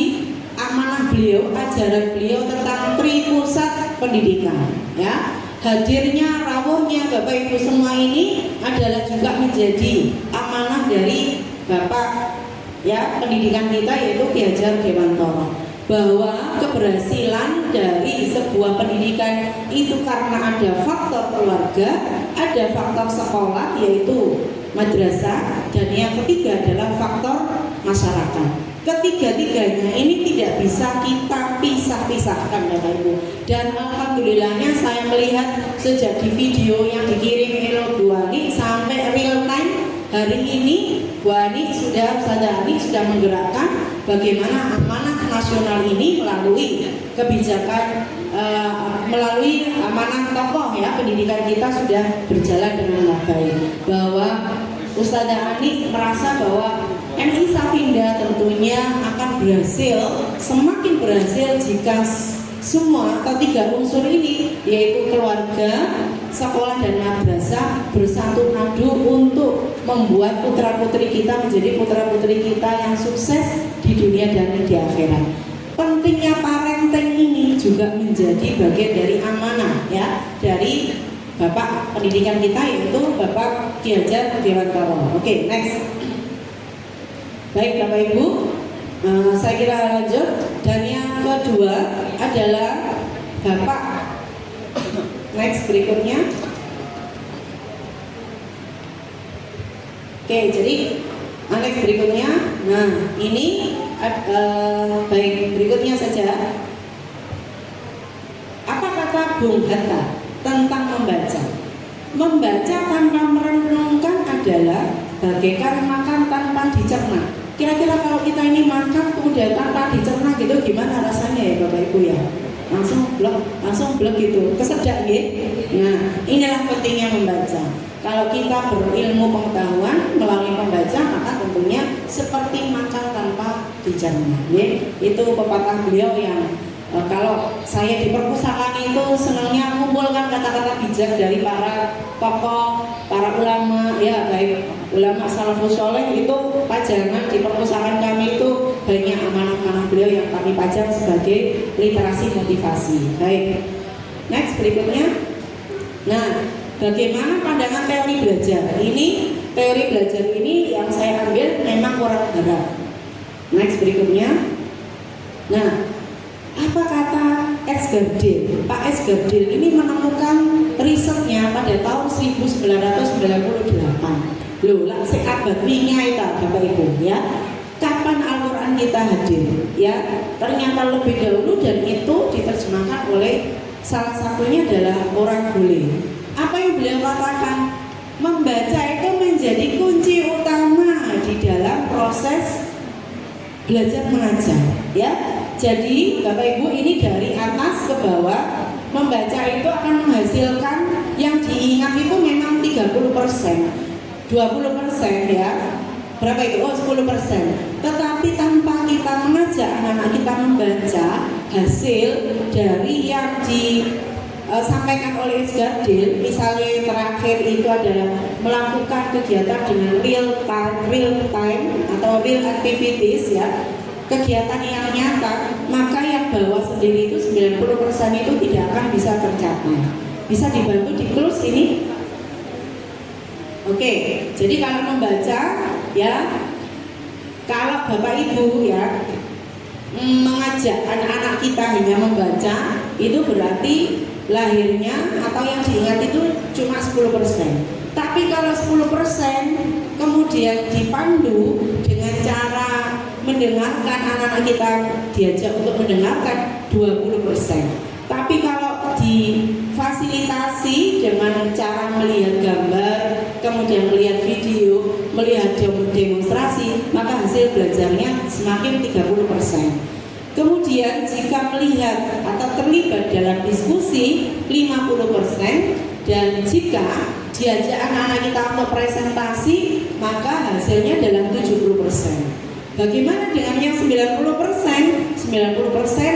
amanah beliau, ajaran beliau tentang Tripusat Pendidikan. Ya, hadirnya rawuhnya Bapak Ibu semua ini adalah juga menjadi amanah dari Bapak ya pendidikan kita, yaitu Ki Hajar Dewantoro. Bahwa keberhasilan dari sebuah pendidikan itu karena ada faktor keluarga, ada faktor sekolah yaitu madrasah, dan yang ketiga adalah faktor masyarakat. Ketiga-tiganya ini tidak bisa kita pisah-pisahkan Bapak Ibu. Dan alhamdulillahnya saya melihat sejak di video yang dikirim oleh Bu Ani sampai real time hari ini Ustazah Ani sudah menggerakkan bagaimana amanah nasional ini melalui kebijakan melalui amanah tokoh ya pendidikan kita sudah berjalan dengan baik. Bahwa Ustazah Ani merasa bahwa MI Safinda tentunya akan semakin berhasil jika semua atau 3 unsur ini yaitu keluarga, sekolah dan madrasah bersatu padu untuk membuat putra-putri kita menjadi putra-putri kita yang sukses di dunia dan di akhirat. Pentingnya parenting ini juga menjadi bagian dari amanah ya dari Bapak pendidikan kita yaitu Bapak Ki Hajar Dewantara. Oke, next. Baik Bapak Ibu, saya kira lanjut. Dan yang kedua adalah Bapak. Next berikutnya. Oke, jadi next berikutnya. Nah ini baik berikutnya saja. Apa kata Bung Hatta tentang membaca? Membaca tanpa merenungkan adalah bagaikan makan tanpa dicerna. Kira-kira kalau kita ini makan kemudian tanpa dicerna gitu gimana rasanya ya Bapak Ibu ya? Langsung blek gitu, kesedak ya. Nah, inilah pentingnya membaca. Kalau kita berilmu pengetahuan melalui membaca maka tentunya seperti makan tanpa dicerna. Ya. Itu pepatah beliau yang kalau saya di perpustakaan itu senangnya mengumpulkan kata-kata bijak dari para tokoh, para ulama, ya baik ulama salafus soleh itu pajangan di perpustakaan kami itu banyak amanah-amanah beliau yang kami pajang sebagai literasi motivasi. Baik, next berikutnya. Nah, bagaimana pandangan teori belajar? Ini teori belajar ini yang saya ambil memang kurang berat. Next berikutnya. Nah, apa kata Esgardil? Pak Esgardil ini menemukan risetnya pada tahun 1998. Loh, lah seabad winya itu Bapak Ibu ya. Kapan Al-Quran kita hadir? Ya, ternyata lebih dahulu dan itu diterjemahkan oleh salah satunya adalah orang bule. Apa yang beliau katakan? Membaca itu menjadi kunci utama di dalam proses belajar mengajar ya. Jadi Bapak Ibu ini dari atas ke bawah membaca itu akan menghasilkan yang diingat itu memang 30%, 20% ya. Berapa itu? Oh 10%. Tetapi tanpa kita mengajak anak-anak kita membaca hasil dari yang disampaikan oleh Esgardil, misalnya yang terakhir itu adalah melakukan kegiatan dengan real time atau real activities ya. Kegiatan yang nyata, maka yang bawah sendiri itu 90% itu tidak akan bisa tercapai. Bisa dibantu di close ini? Oke, jadi kalau membaca ya, kalau Bapak Ibu ya mengajak anak-anak kita hanya membaca, itu berarti lahirnya atau yang diingat itu cuma 10%. Tapi kalau 10% kemudian dipandu dengan cara mendengarkan, anak-anak kita diajak untuk mendengarkan 20%. Tapi kalau difasilitasi dengan cara melihat gambar, kemudian melihat video, melihat demonstrasi, maka hasil belajarnya semakin 30%. Kemudian jika melihat atau terlibat dalam diskusi 50%, dan jika diajak anak-anak kita untuk presentasi, maka hasilnya adalah 70%. Bagaimana dengan yang 90%? 90%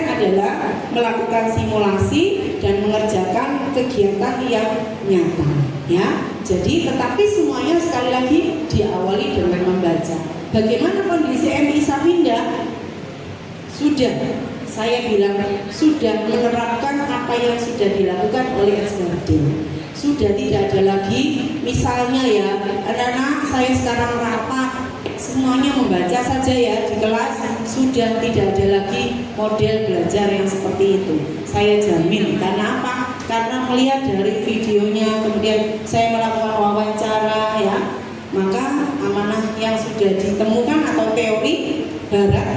adalah melakukan simulasi dan mengerjakan kegiatan yang nyata ya. Jadi tetapi semuanya sekali lagi diawali dengan membaca. Bagaimana kondisi MI Safinda? Sudah, saya bilang sudah menerapkan apa yang sudah dilakukan oleh Esgardil. Sudah tidak ada lagi misalnya ya, anak-anak saya sekarang rapat semuanya membaca saja ya di kelas, sudah tidak ada lagi model belajar yang seperti itu. Saya jamin. Karena apa? Karena melihat dari videonya, kemudian saya melakukan wawancara ya, maka amanah yang sudah ditemukan atau teori Barat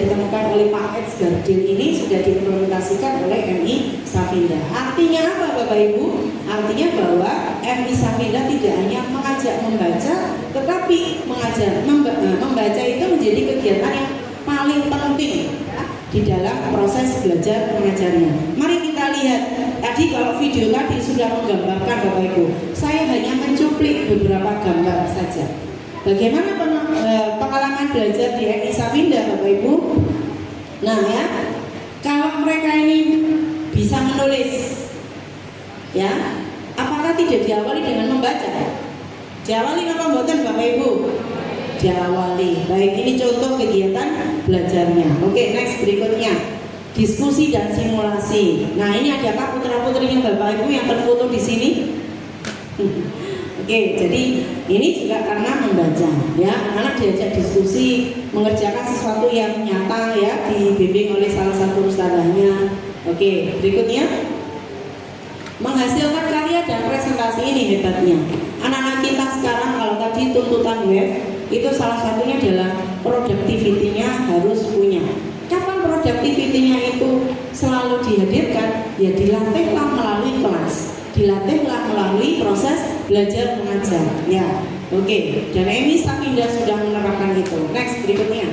ditemukan oleh Pak Eds Gardil ini sudah diimplementasikan oleh MI Safinda. Artinya apa Bapak Ibu? Artinya bahwa MI Safinda tidak hanya mengajak membaca, tetapi membaca itu menjadi kegiatan yang paling penting di dalam proses belajar mengajarnya. Mari kita lihat, tadi kalau video tadi sudah menggambarkan Bapak Ibu, saya hanya mencuplik beberapa gambar saja. Bagaimana pengalaman belajar di MI Safinda Bapak Ibu? Nah ya, kalau mereka ini bisa menulis, ya, apakah tidak diawali dengan membaca? Diawali apa mboten Bapak Ibu? Diawali. Baik, ini contoh kegiatan belajarnya. Oke, next berikutnya. Diskusi dan simulasi. Nah, ini adakah putra-putrinya Bapak Ibu yang terfoto di sini? Oke, jadi ini juga karena membaca, ya. Anak-anak diajak diskusi, mengerjakan sesuatu yang nyata, ya, dibimbing oleh salah satu ustadzahnya. Oke, berikutnya menghasilkan karya dan presentasi. Ini hebatnya. Anak-anak kita sekarang, kalau tadi tuntutan web, itu salah satunya adalah productivity-nya harus punya. Kapan productivity-nya itu selalu dihadirkan? Ya dilatihlah melalui kelas, dilatihlah melalui proses belajar mengajar. Ya, oke. Dan MI Safinda sudah menerapkan itu. Next berikutnya.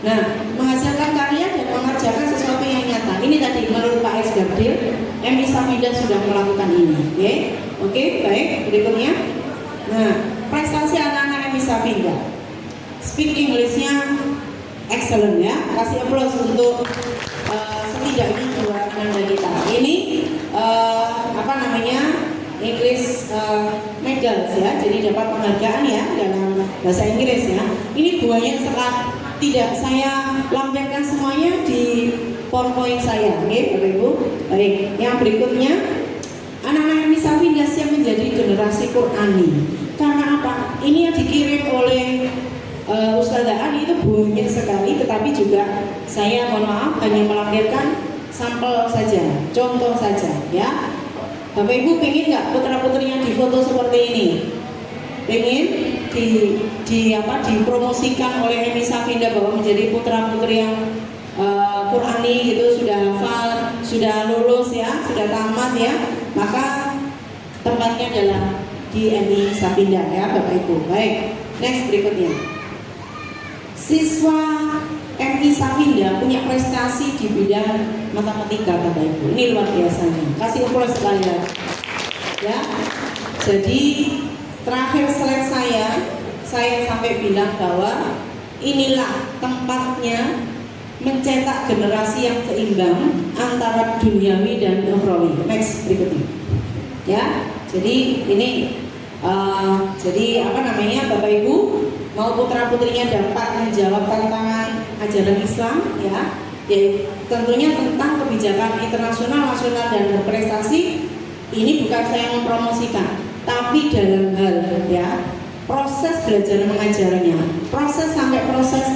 Nah, menghasilkan karya dan mengerjakan sesuatu yang nyata. Ini tadi menurut Pak Eds Gardil, MI Safinda sudah melakukan ini. Oke, oke, baik. Berikutnya. Nah, prestasi anak-anak MI Safinda. Speak English-nya excellent, ya. Kasih aplaus untuk setidaknya dua anak kita. Ini apa namanya? English medals, ya. Jadi dapat penghargaan, ya, dalam bahasa Inggris, ya. Ini banyak sekali. Tidak saya lampirkan semuanya di PowerPoint saya. Oke, Bapak Ibu. Baik, yang berikutnya, anak-anak MI Safinda siap menjadi generasi Qur'ani. Karena apa? Ini yang dikirim oleh Ustazah Ani itu banyak sekali, tetapi juga saya mohon maaf hanya melampirkan sampel saja, contoh saja, ya. Bapak Ibu pengen nggak putra-putrinya difoto seperti ini? Pengen dipromosikan oleh MI Safinda bahwa menjadi putra-putri yang Qur'ani gitu, sudah hafal, sudah lulus, ya, sudah tamat, ya. Maka tempatnya adalah di MI Safinda, ya Bapak Ibu. Baik, next berikutnya. Siswa MI Safinda punya prestasi di bidang matematika Bapak Ibu. Ini luar biasanya. Kasih aplaus sekali lagi. Ya. Jadi terakhir slide saya sampai bilang bahwa inilah tempatnya mencetak generasi yang seimbang antara duniawi dan ukhrawi. Next berikutnya. Ya. Jadi ini jadi apa namanya Bapak Ibu, mau putra-putrinya dapat menjawab tantangan ajaran Islam, ya, tentunya tentang kebijakan internasional, nasional, dan berprestasi. Ini bukan saya mempromosikan, tapi dalam hal, ya, proses belajar mengajarnya, proses sampai proses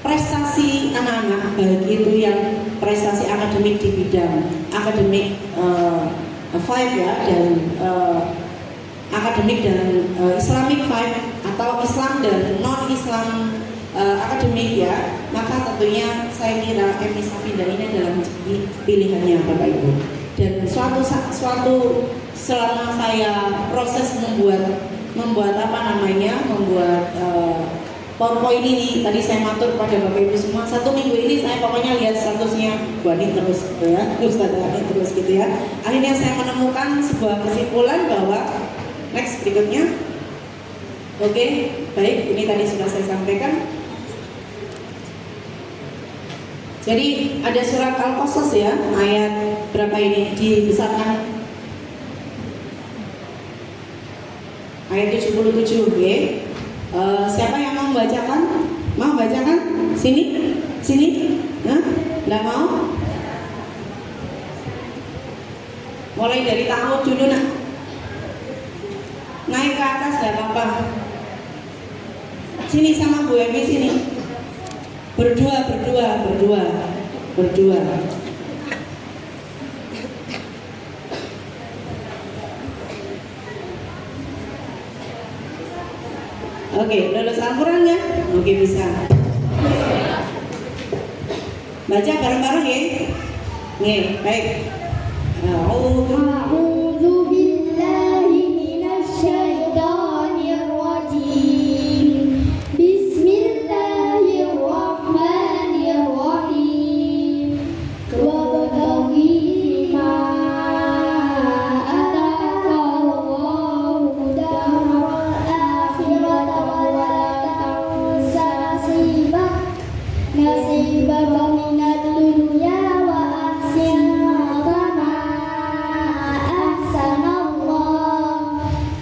prestasi anak-anak, baik itu yang prestasi akademik di bidang akademik 5, ya, dan akademik dan Islamic 5 atau Islam dan non-Islam akademik, ya, maka tentunya saya kira MI Safinda ini adalah menjadi pilihannya Bapak Ibu. Dan suatu selama saya proses membuat apa namanya membuat PowerPoint ini, tadi saya matur pada Bapak Ibu semua, 1 minggu ini saya pokoknya lihat statusnya Bu Ani terus, ya, Ustazah Ani terus gitu, ya. Akhirnya saya menemukan sebuah kesimpulan bahwa next berikutnya. Oke, baik, ini tadi sudah saya sampaikan. Jadi ada surat Al-Qasas, ya, ayat berapa ini dibesarkan? Ayat 77, ya. Siapa yang mau membacakan? Mau bacakan? Sini? Sini? Hah? Nggak mau? Mulai dari tahun dulu, nak. Naik ke atas gak apa-apa. Sini sama Bu Emi, sini. Berdua. Oke, lulus Al-Quran ya? Oke, bisa. Baca bareng-bareng ya. Nih, baik. A'udzu A'udzu billahi minasyaitonir rajim. Bismillahirrahmanirrahim. Wabtaghi ma ataka Allahu daral akhirata wa la tansa nasibaka minad dunya wa ahsin kama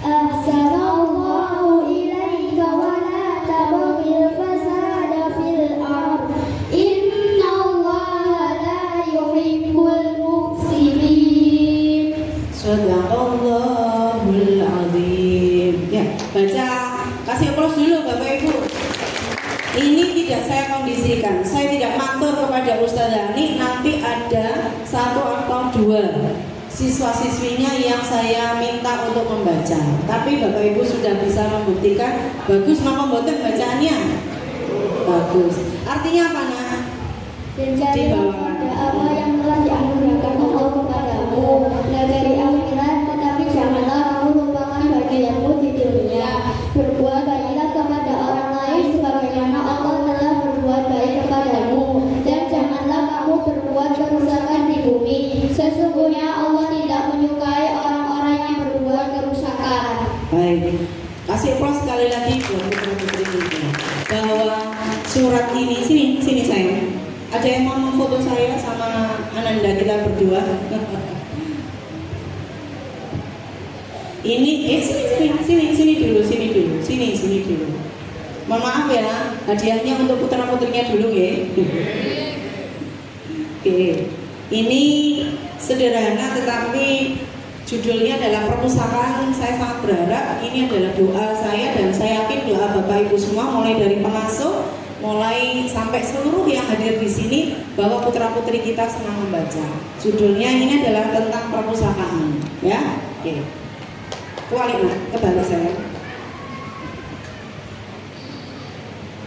ahsanallahu ilaika wa la tabghil fasada fil ard innallaha la yuhibbul mufsidin. Sadaqallahul azim. Ya, baca. Kasih aplaus dulu Bapak Ibu. Ini tidak saya kondisikan, saya tidak matur kepada Ustazah ini. Nanti ada 1 atau 2 siswa-siswinya yang saya minta untuk membaca. Tapi Bapak Ibu sudah bisa membuktikan bagus maka mboten bacaannya. Bagus. Artinya apa nak? Dan carilah pada apa yang telah dianugerahkan Allah kepadamu negeri akhirat, tetapi janganlah kamu lupakan bagianmu di dunia. Berbuat baiklah kepada orang lain sebagaimana Allah telah berbuat baik kepadamu, dan janganlah kamu berbuat kerusakan di bumi. Sesungguhnya Allah tidak menyukai orang-orang yang berbuat kerusakan. Baik. Kasih aplaus sekali lagi buat putra-putri kita. Bahwa surat ini sini sayang. Ada yang mau memfoto saya sama Ananda kita berdua? Ini sini dulu. Mohon maaf ya, hadiahnya untuk putra-putrinya dulu ya. Oke. Ini sederhana tetapi judulnya adalah perpustakaan. Saya sangat berharap ini adalah doa saya dan saya yakin doa Bapak Ibu semua mulai dari pengasuh mulai sampai seluruh yang hadir di sini bahwa putra-putri kita senang membaca. Judulnya ini adalah tentang perpustakaan, ya. Oke. Kebalik saya.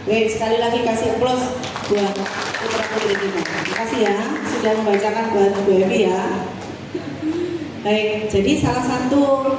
Oke, sekali lagi kasih aplaus buat putra-putri kita. Terima kasih ya sudah membacakan buat Bu Evi ya. Baik, jadi salah satu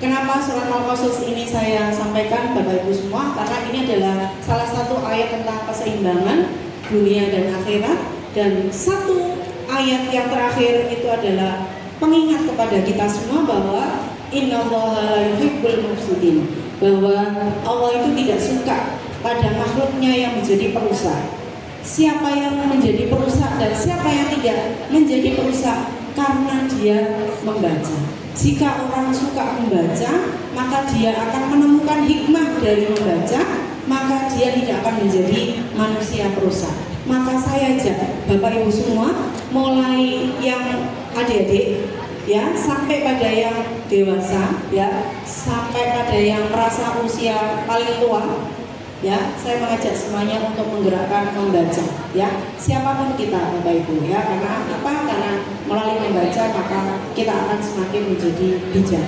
kenapa surat Al-Qasas ini saya sampaikan Bapak Ibu semua, karena ini adalah salah satu ayat tentang keseimbangan dunia dan akhirat, dan satu ayat yang terakhir itu adalah pengingat kepada kita semua bahwa innallaha la yuhibbul mufsidin, bahwa Allah itu tidak suka pada makhluknya yang menjadi perusak. Siapa yang menjadi perusak dan siapa yang tidak menjadi perusak? Karena dia membaca. Jika orang suka membaca, maka dia akan menemukan hikmah dari membaca, maka dia tidak akan menjadi manusia perusak. Maka saya ajak Bapak Ibu semua, mulai yang adik-adik ya, sampai pada yang dewasa ya, sampai pada yang merasa usia paling tua ya, saya mengajak semuanya untuk menggerakkan membaca ya, siapapun kita Bapak Ibu ya. Karena apa? Karena melalui membaca maka kita akan semakin menjadi bijak.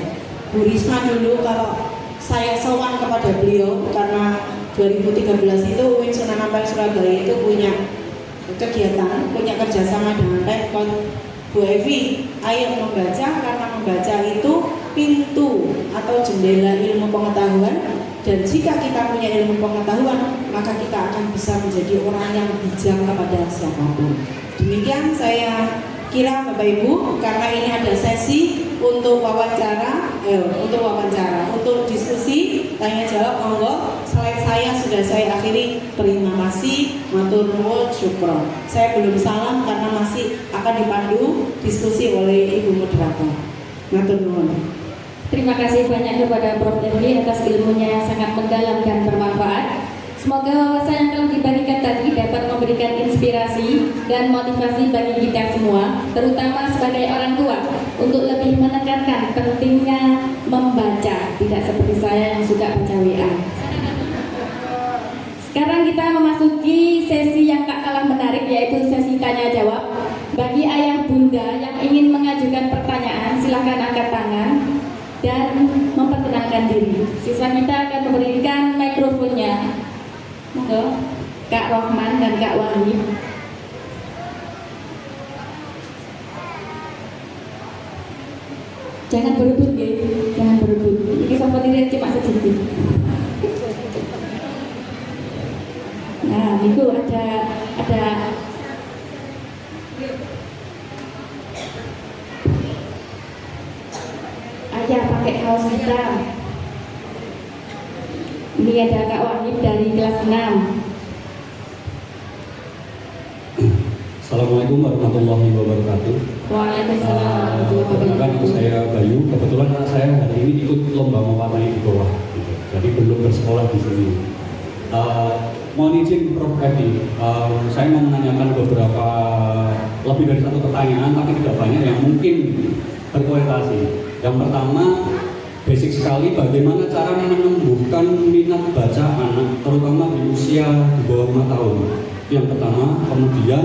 Bu Risma dulu kalau saya sowan kepada beliau karena 2013 itu UIN Sunan Ampel Surabaya itu punya kegiatan, punya kerjasama dengan Pemkot. Bu Evi, ayo membaca, karena membaca itu pintu atau jendela ilmu pengetahuan, dan jika kita punya ilmu pengetahuan maka kita akan bisa menjadi orang yang bijak kepada siapapun. Demikian saya kira Bapak Ibu, karena ini ada sesi untuk wawancara, untuk diskusi, tanya jawab, monggo. Slide saya sudah saya akhiri. Terima kasih, matur nuwun, syukron. Saya belum salam karena masih akan dipandu diskusi oleh Ibu Moderator. Matur nuwun. Terima kasih banyak kepada Prof. Evi atas ilmunya yang sangat mendalam dan bermanfaat. Semoga wawasan yang telah diberikan tadi dapat memberikan inspirasi dan motivasi bagi kita semua, terutama sebagai orang tua, untuk lebih menekankan pentingnya membaca, tidak seperti saya yang suka baca WA. Sekarang kita memasuki sesi yang tak kalah menarik, yaitu sesi tanya jawab. Bagi ayah bunda yang ingin mengajukan pertanyaan, silahkan angkat tangan dan memperkenalkan diri. Siswa kita akan memberikan mikrofonnya. Monggo, Kak Rohman dan Kak Wahyu. Jangan berebut ya, jangan berebut. Ini souvenirnya cuma sedikit. Nah, itu ada ayah pakai kaos hitam. Ini ada Kak Wahid dari kelas 6. Assalamualaikum warahmatullahi wabarakatuh. Waalaikumsalam. Perkenalkan saya Bayu. Kebetulan anak saya hari ini ikut lomba mewarnai di bawah, gitu. Jadi belum bersekolah di sini. Mohon izin Prof. Edi, saya mau menanyakan beberapa lebih dari satu pertanyaan, tapi tidak banyak yang mungkin berorientasi. Yang pertama, basic sekali, bagaimana cara menumbuhkan minat baca anak, terutama di usia di bawah 5 tahun. Yang pertama, kemudian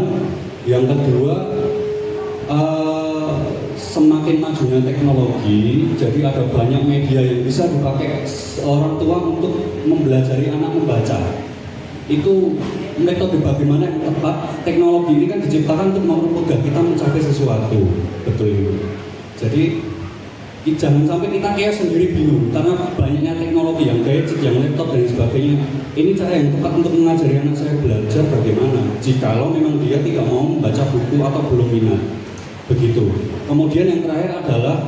yang kedua, semakin majunya teknologi, jadi ada banyak media yang bisa dipakai orang tua untuk mempelajari anak membaca. Itu metode bagaimana yang tepat. Teknologi ini kan diciptakan untuk mempermudah kita mencapai sesuatu, betul itu. Jadi jangan sampai kita kayak sendiri bingung karena banyaknya teknologi yang gadget, yang laptop dan sebagainya. Ini cara yang tepat untuk mengajari anak saya belajar bagaimana jikalau memang dia tidak mau membaca buku atau belum minat. Begitu. Kemudian yang terakhir adalah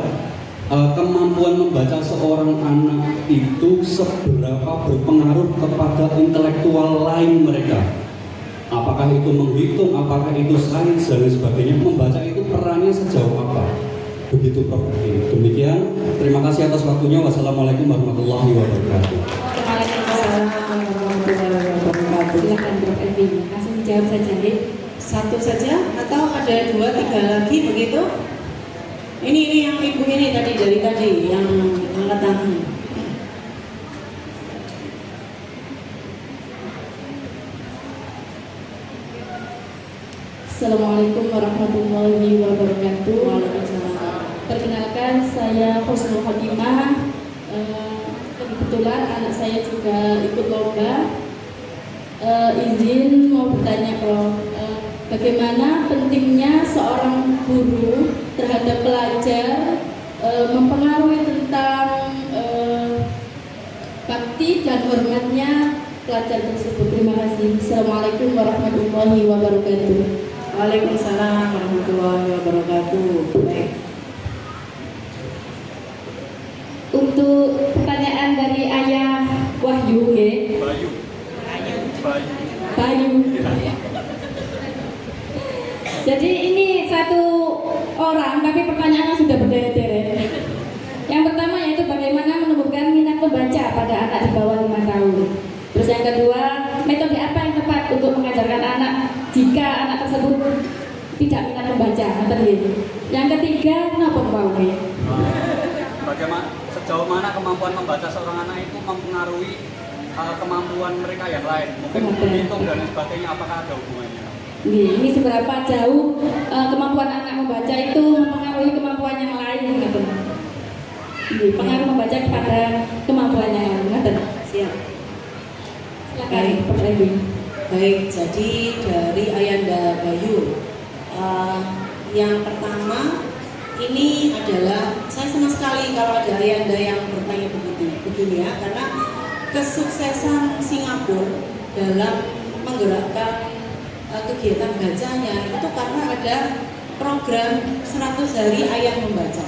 kemampuan membaca seorang anak itu seberapa berpengaruh kepada intelektual lain mereka. Apakah itu menghitung, apakah itu sains dan sebagainya. Membaca itu perannya sejauh apa? Begitu Prof. Demikian, terima kasih atas waktunya. Wassalamualaikum warahmatullahi wabarakatuh. Waalaikumsalam warahmatullahi wabarakatuh. Silakan Prof. Evi, langsung dijawab saja deh. Satu saja atau ada 2, 3 lagi begitu? Ini yang ibu ini tadi dari tadi yang angkat tangan. Assalamualaikum warahmatullahi wabarakatuh. Waalaikumsalam. Perkenalkan, saya Husnul Khotimah. Kebetulan anak saya juga ikut lomba. Izin mau bertanya Prof, bagaimana pentingnya seorang guru terhadap pelajar mempengaruhi tentang bakti dan hormatnya pelajar tersebut. Terima kasih. Assalamualaikum warahmatullahi wabarakatuh. Waalaikumsalam warahmatullahi wabarakatuh. Baik. Untuk pertanyaan dari ayah Wahyu, Bayu. Jadi ini satu orang, tapi pertanyaannya sudah berderet-deret. Yang pertama yaitu bagaimana menumbuhkan minat membaca pada anak di bawah 5 tahun. Terus yang kedua, metode apa yang tepat untuk mengajarkan anak jika anak tersebut tidak minat membaca. Yang ketiga, kenapa mau? Bagaimana sejauh mana kemampuan membaca seorang anak itu mempengaruhi kemampuan mereka yang lain, mungkin menghitung dan sebagainya, apakah ada hubungannya? Ini seberapa jauh kemampuan anak membaca itu mempengaruhi kemampuan yang lain, gitu. Pengaruh membaca kepada kemampuan yang lain. Siap. Silakan, Prof. Evi. Baik, jadi dari Ayanda Bayu, yang pertama ini adalah saya senang sekali kalau ada Ayanda yang bertanya begini ya, karena kesuksesan Singapura dalam menggerakkan kegiatan bacanya itu karena ada program 100 hari ayah membaca.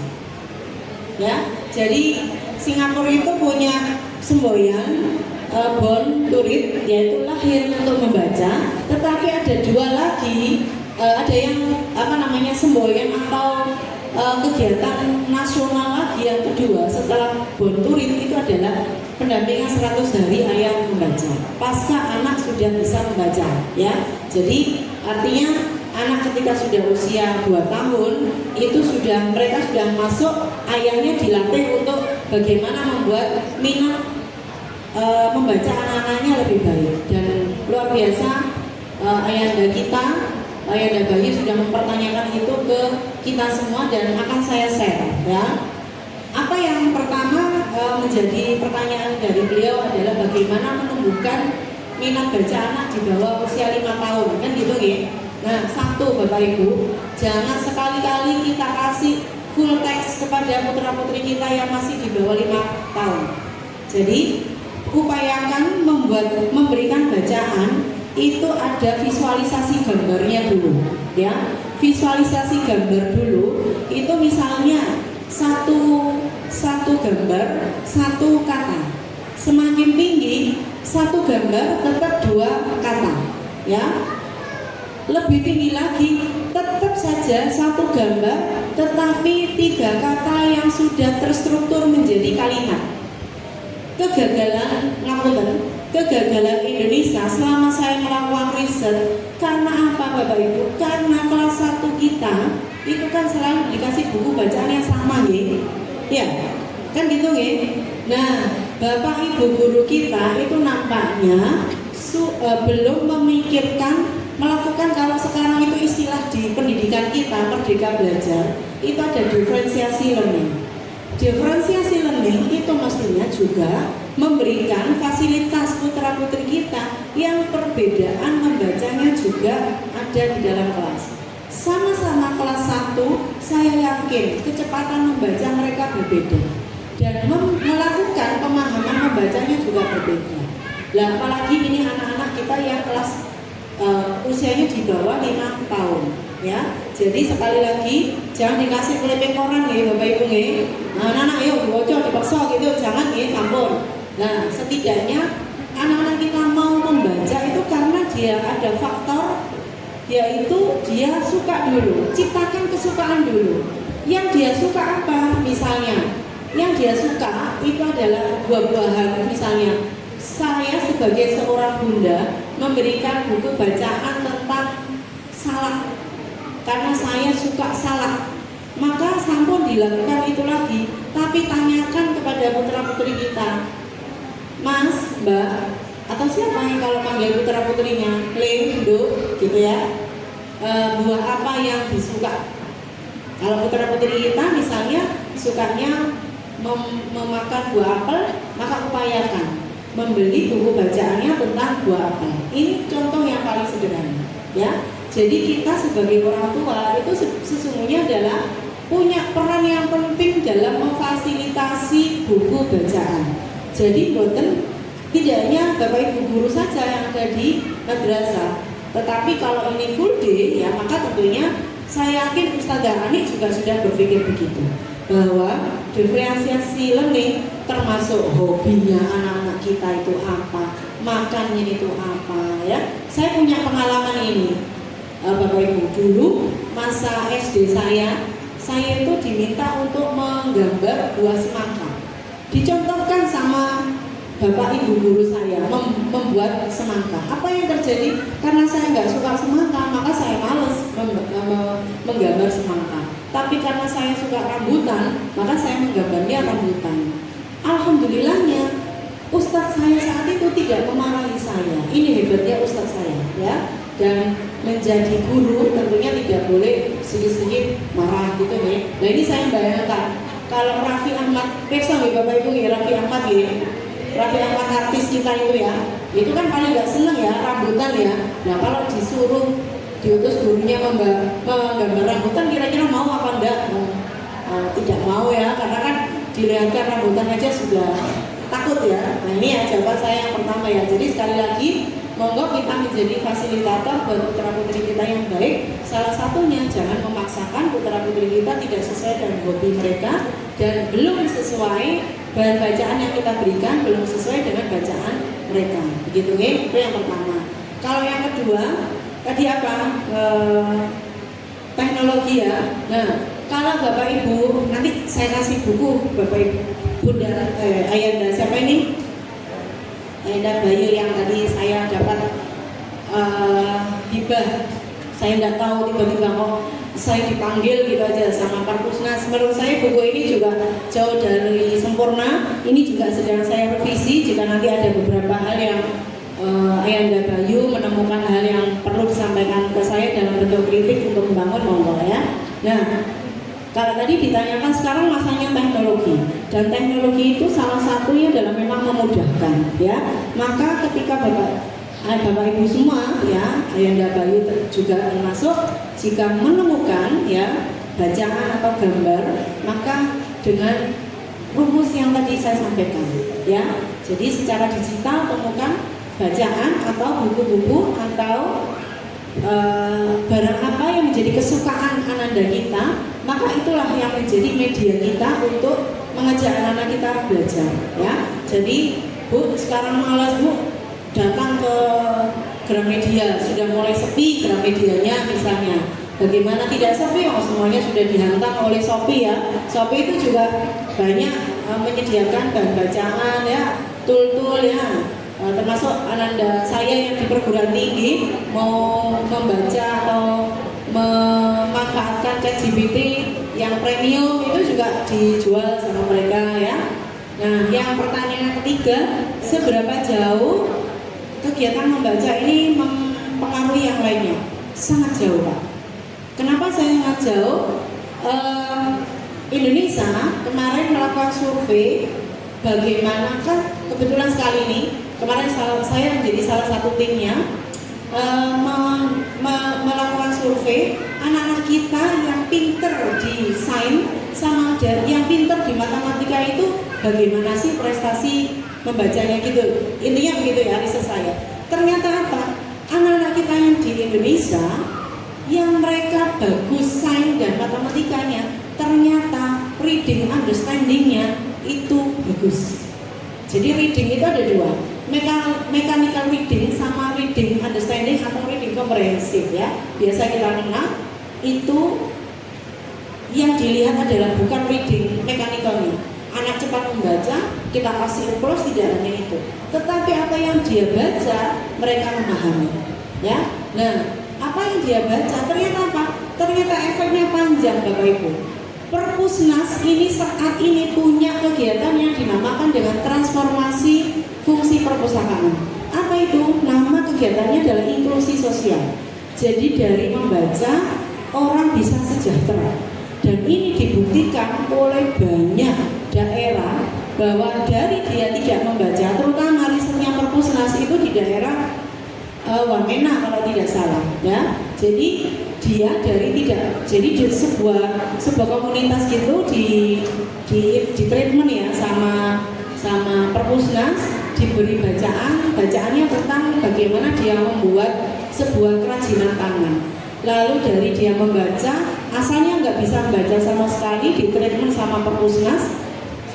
Ya, jadi Singapura itu punya semboyan born to read, yaitu lahir untuk membaca. Tetapi ada 2 lagi, ada yang semboyan atau kegiatan nasional lagi yang kedua setelah born to read itu adalah pendampingan 100 hari ayah membaca pasca anak sudah bisa membaca, ya. Jadi artinya anak ketika sudah usia 2 tahun itu mereka sudah masuk, ayahnya dilatih untuk bagaimana membuat minat membaca anak-anaknya lebih baik. Dan luar biasa Ayanda Bayu sudah mempertanyakan itu ke kita semua dan akan saya share, ya. Apa yang pertama menjadi pertanyaan dari beliau adalah bagaimana menumbuhkan minat baca anak di bawah usia 5 tahun, kan gitu ya. Nah, satu Bapak Ibu, jangan sekali-kali kita kasih full text kepada putra-putri kita yang masih di bawah 5 tahun. Jadi upayakan memberikan bacaan itu ada visualisasi gambarnya dulu, ya. Visualisasi gambar dulu itu misalnya satu gambar, satu kata. Semakin tinggi satu gambar tetap 2 kata, ya. Lebih tinggi lagi tetap saja satu gambar tetapi 3 kata yang sudah terstruktur menjadi kalimat. Kegagalan Indonesia selama saya melakukan riset karena apa Bapak Ibu? Karena kelas 1 kita itu kan selalu dikasih buku bacaan yang sama nggih. Ya, kan gitu nggih. Nah, Bapak Ibu guru kita itu nampaknya belum memikirkan melakukan, kalau sekarang itu istilah di pendidikan kita Merdeka Belajar itu ada diferensiasi learning. Diferensiasi learning itu mestinya juga memberikan fasilitas putra-putri kita yang perbedaan membacanya juga ada di dalam kelas. Sama-sama kelas 1, saya yakin kecepatan membaca mereka berbeda dan melakukan pemahaman membacanya juga berbeda. Nah, apalagi ini anak-anak kita yang kelas usianya di bawah 5 tahun, ya. Jadi sekali lagi jangan dikasih clipping koran nih Bapak Ibu nih. Nah, anak-anak yuk dibocor, dipaksa gitu, jangan nih, campur. Nah, setidaknya anak-anak kita mau membaca itu karena dia ada faktor, yaitu dia suka dulu, ciptakan kesukaan dulu. Yang dia suka apa? Misalnya, yang dia suka itu adalah buah-buahan. Misalnya, saya sebagai seorang bunda memberikan buku bacaan tentang salak karena saya suka salak, maka sampun dilakukan itu lagi. Tapi tanyakan kepada putra-putri kita, Mas, Mbak, atau siapa yang kalau panggil putra-putrinya, Le, Do, gitu ya, buah apa yang disuka. Kalau putra-putri kita misalnya sukanya memakan buah apel, maka upayakan membeli buku bacaannya tentang buah apel. Ini contoh yang paling sederhana, ya. Jadi kita sebagai orang tua itu sesungguhnya adalah punya peran yang penting dalam memfasilitasi buku bacaan. Jadi tidak hanya Bapak Ibu guru saja yang ada di madrasah, tetapi kalau ini full day, ya, maka tentunya saya yakin Ustazah Ani juga sudah berpikir begitu, bahwa diferensiasi learning termasuk hobinya anak-anak kita itu apa, makannya itu apa, ya. Saya punya pengalaman ini, Bapak Ibu. Dulu masa SD saya itu diminta untuk menggambar buah semangka. Dicontohkan sama Bapak Ibu guru saya membuat semangka. Apa yang terjadi? Karena saya nggak suka semangka, maka saya males menggambar semangka. Tapi karena saya suka rambutan, maka saya menggambarnya rambutan. Alhamdulillahnya, Ustadz saya saat itu tidak memarahi saya. Ini hebatnya Ustadz saya, ya. Dan menjadi guru tentunya tidak boleh sedikit-sedikit marah gitu nih. Nah, ini saya bayangkan kalau Raffi Ahmad, persa nih Bapak Ibu nih, Raffi Ahmad nih, Raffi Ahmad artis kita itu ya, itu kan paling nggak seneng ya rambutan ya. Nah, kalau disuruh diutus gurunya menggambar rambutan, kira-kira mau apa enggak? Tidak mau ya, karena kan dilihatkan rambutan aja sudah takut ya. Nah, ini ya jawaban saya yang pertama ya. Jadi sekali lagi, monggo kita menjadi fasilitator buat putra-putri kita yang baik. Salah satunya jangan memaksakan putra-putri kita tidak sesuai dengan hobi mereka dan belum sesuai bahan bacaan yang kita berikan, belum sesuai dengan bacaan mereka. Begitu ya, itu yang pertama. Kalau yang kedua, tadi apa? Teknologi ya. Nah, kalau Bapak Ibu, nanti saya kasih buku Bapak Ibu, Bunda Ayanda, siapa ini? Ayanda Bayu yang tadi saya dapat hibah. Saya nggak tahu tiba-tiba kok saya dipanggil gitu aja sama Parpusnas. Menurut saya buku ini juga jauh dari sempurna. Ini juga sedang saya revisi. Jika nanti ada beberapa hal yang Ayanda Bayu menemukan hal yang perlu disampaikan ke saya dalam bentuk kritik untuk membangun, monggo ya. Nah, kalau tadi ditanyakan sekarang masanya teknologi, dan teknologi itu salah satunya adalah memang memudahkan, ya. Maka ketika Bapak Ibu semua, ya, Ayanda Bayu juga termasuk, jika menemukan, ya, bacaan atau gambar, maka dengan rumus yang tadi saya sampaikan, ya. Jadi secara digital temukan bacaan atau buku-buku atau barang apa yang menjadi kesukaan Ananda kita, maka itulah yang menjadi media kita untuk mengajak anak-anak kita belajar, ya. Jadi Bu, sekarang malas Bu datang ke Gramedia, sudah mulai sepi Gramedianya misalnya. Bagaimana tidak sepi? Oh, semuanya sudah dihantam oleh Shopee, ya. Shopee itu juga banyak menyediakan bahan bacaan, ya, tool-tool, ya. Termasuk Ananda saya yang di perguruan tinggi mau membaca atau memanfaatkan ChatGPT yang premium itu juga dijual sama mereka, ya. Nah, yang pertanyaan ketiga, seberapa jauh kegiatan membaca ini mempengaruhi yang lainnya? Sangat jauh, Pak. Kenapa saya sangat jauh? Indonesia kemarin melakukan survei bagaimana, kan kebetulan sekali ini kemarin saya menjadi salah satu timnya melakukan survei anak-anak kita yang pinter di sains sama yang pinter di matematika itu bagaimana sih prestasi membacanya gitu. Intinya begitu ya riset saya. Ternyata apa? Anak-anak kita yang di Indonesia yang mereka bagus sains dan matematikanya, ternyata reading understandingnya itu bagus. Jadi reading itu ada dua, mechanical reading sama reading understanding atau reading komprehensif, ya. Biasa kita kenal itu yang dilihat adalah bukan reading mechanicalnya. Anak cepat membaca, kita kasih plus, tidak hanya itu, tetapi apa yang dia baca mereka memahami, ya. Nah, apa yang dia baca ternyata apa? Ternyata efeknya panjang, Bapak Ibu. Perpusnas ini saat ini punya kegiatan yang dinamakan dengan transformasi fungsi perpustakaan. Apa itu? Nama kegiatannya adalah inklusi sosial. Jadi dari membaca orang bisa sejahtera. Dan ini dibuktikan oleh banyak daerah bahwa dari dia tidak membaca, terutama risetnya Perpusnas itu di daerah Wamena kalau tidak salah, ya. Jadi dia dari tidak, jadi di sebuah komunitas gitu di treatment, ya, sama Perpusnas, diberi bacaannya tentang bagaimana dia membuat sebuah kerajinan tangan. Lalu dari dia membaca, asalnya nggak bisa membaca sama sekali, di treatment sama Perpusnas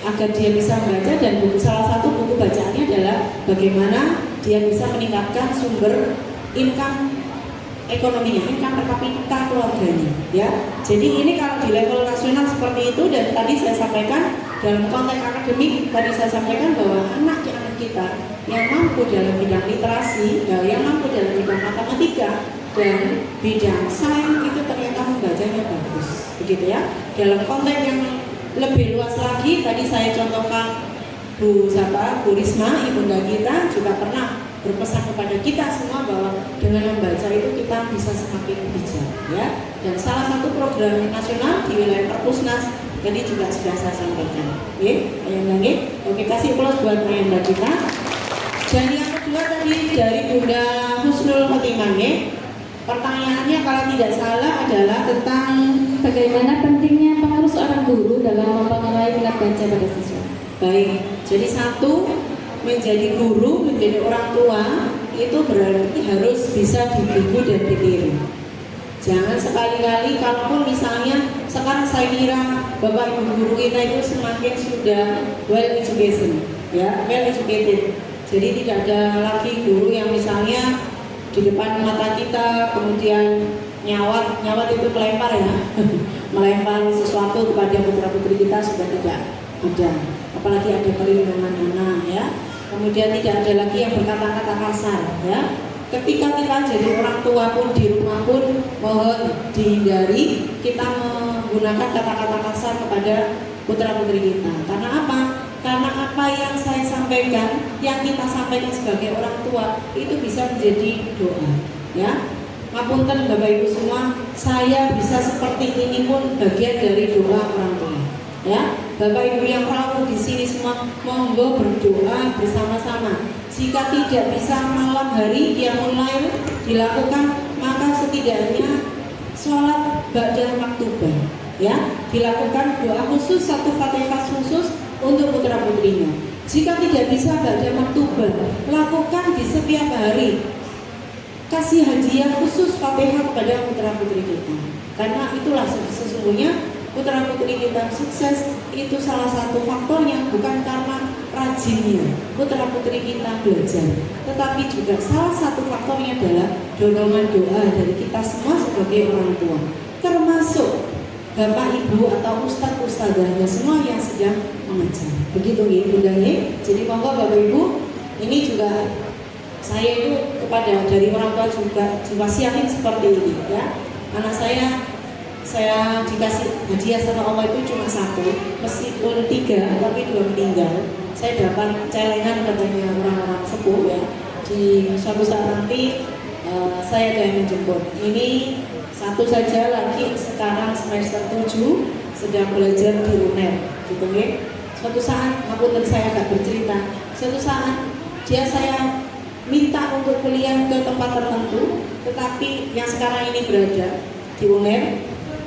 agar dia bisa membaca, dan salah satu buku bacaannya adalah bagaimana dia bisa meningkatkan sumber income ekonominya, income per kapita keluarganya, ya. Jadi ini kalau di level nasional seperti itu, dan tadi saya sampaikan dalam konteks akademik, tadi saya sampaikan bahwa anak kita yang mampu dalam bidang literasi, yang mampu dalam bidang matematika dan bidang sains itu ternyata membacanya bagus, begitu ya. Dalam konteks yang lebih luas lagi, tadi saya contohkan Bu Risma, ibunda kita juga pernah berpesan kepada kita semua bahwa dengan membaca itu kita bisa semakin bijak, ya. Dan salah satu program nasional di wilayah Perpusnas tadi juga sudah saya sampaikan. Oke, kasih plus buat ayanda kita. Dan yang kedua tadi dari Bunda Husnul Khotimah, pertanyaannya kalau tidak salah adalah tentang bagaimana pentingnya pengaruh seorang guru dalam mempengaruhi minat baca pada siswa. Baik, jadi satu, menjadi guru, menjadi orang tua itu berarti harus bisa dibimbing dan ditiru. Jangan sekali-kali, kalaupun misalnya sekarang saya kira Bapak Ibu guru kita itu semakin sudah well education, ya, well educated. Jadi tidak ada lagi guru yang misalnya di depan mata kita kemudian nyawat itu melempar, ya, melempar sesuatu kepada putra putri kita, sudah tidak ada. Apalagi ada perlindungan anak, ya. Kemudian tidak ada lagi yang berkata-kata kasar, ya. Ketika kita jadi orang tua pun di rumah pun mohon dihindari kita menggunakan kata-kata kasar kepada putra putri kita. Karena apa? Karena apa yang saya sampaikan, yang kita sampaikan sebagai orang tua itu bisa menjadi doa, ya. Ngapunten Bapak Ibu semua, saya bisa seperti ini pun bagian dari doa orang tua, ya. Bapak Ibu yang rawuh di sini semua, monggo berdoa bersama-sama. Jika tidak bisa malam hari qiyamul lail dilakukan, maka setidaknya sholat ba'da maktubah. ya, dilakukan doa khusus, satu Fatihah khusus untuk putra putrinya. Jika tidak bisa baca maktubah, lakukan di setiap hari. Kasih hadiah khusus Fatihah kepada putra putri kita. Karena itulah sesungguhnya putra putri kita sukses itu salah satu faktornya bukan karena rajinnya putra putri kita belajar, tetapi juga salah satu faktornya adalah dorongan doa dari kita semua sebagai orang tua, termasuk bapak ibu atau ustadz ustadzahnya semua yang sedang mengajar. Begitu ya Bunda ya. Jadi monggo bapak ibu, ini juga saya itu kepada dari orang tua juga diwasiatin seperti ini ya. Anak saya dikasih hadiah sama Allah itu cuma satu, meskipun 3 tapi 2 meninggal. Saya dapat celengan katanya orang-orang sepuh ya. Di suatu saat nanti saya akan menjemput. Ini satu saja lagi sekarang semester 7 sedang belajar di UNER gitu ya. Suatu saat, ngapunten saya agak bercerita. Suatu saat saya minta untuk kuliah ke tempat tertentu, tetapi yang sekarang ini berada di UNER,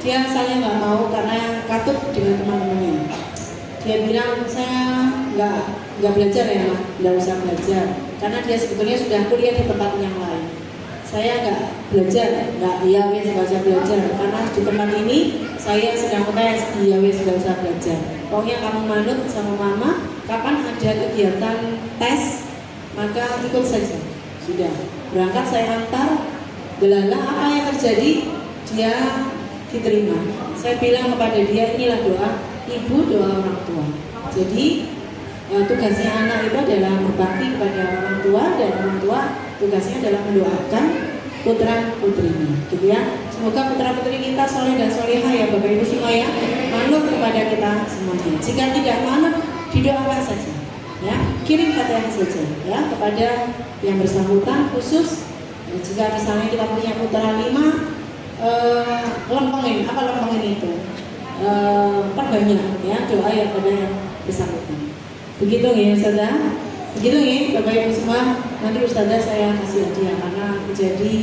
saya nggak mau karena katut dengan teman-temannya. Dia bilang saya nggak belajar ya Mak, nggak usah belajar, karena dia sebetulnya sudah kuliah di tempat yang lain. Saya nggak belajar, nggak usah belajar, karena di tempat ini saya sedang tes, nggak usah belajar. Pokoknya kamu manut sama mama, kapan ada kegiatan tes maka ikut saja. Sudah berangkat saya antar, delala apa yang terjadi, dia diterima. Saya bilang kepada dia, inilah doa ibu, doa orang tua. Jadi tugasnya anak itu adalah berbakti kepada orang tua, dan orang tua tugasnya adalah mendoakan putra putrinya, gitu ya. Semoga putra putri kita soleh dan solehah ya Bapak Ibu semua ya, manut kepada kita semuanya. Jika tidak manut, didoakan saja ya, kirim Fatihah saja ya kepada yang bersangkutan, khusus jika misalnya kita punya putra 5, lempengin, apa lempengin itu perbanyak ya doa yang pada yang bersangkutan. Begitu ya Ustazah, begitu ya Bapak Ibu semua. Nanti Ustazah saya kasih hadiah karena menjadi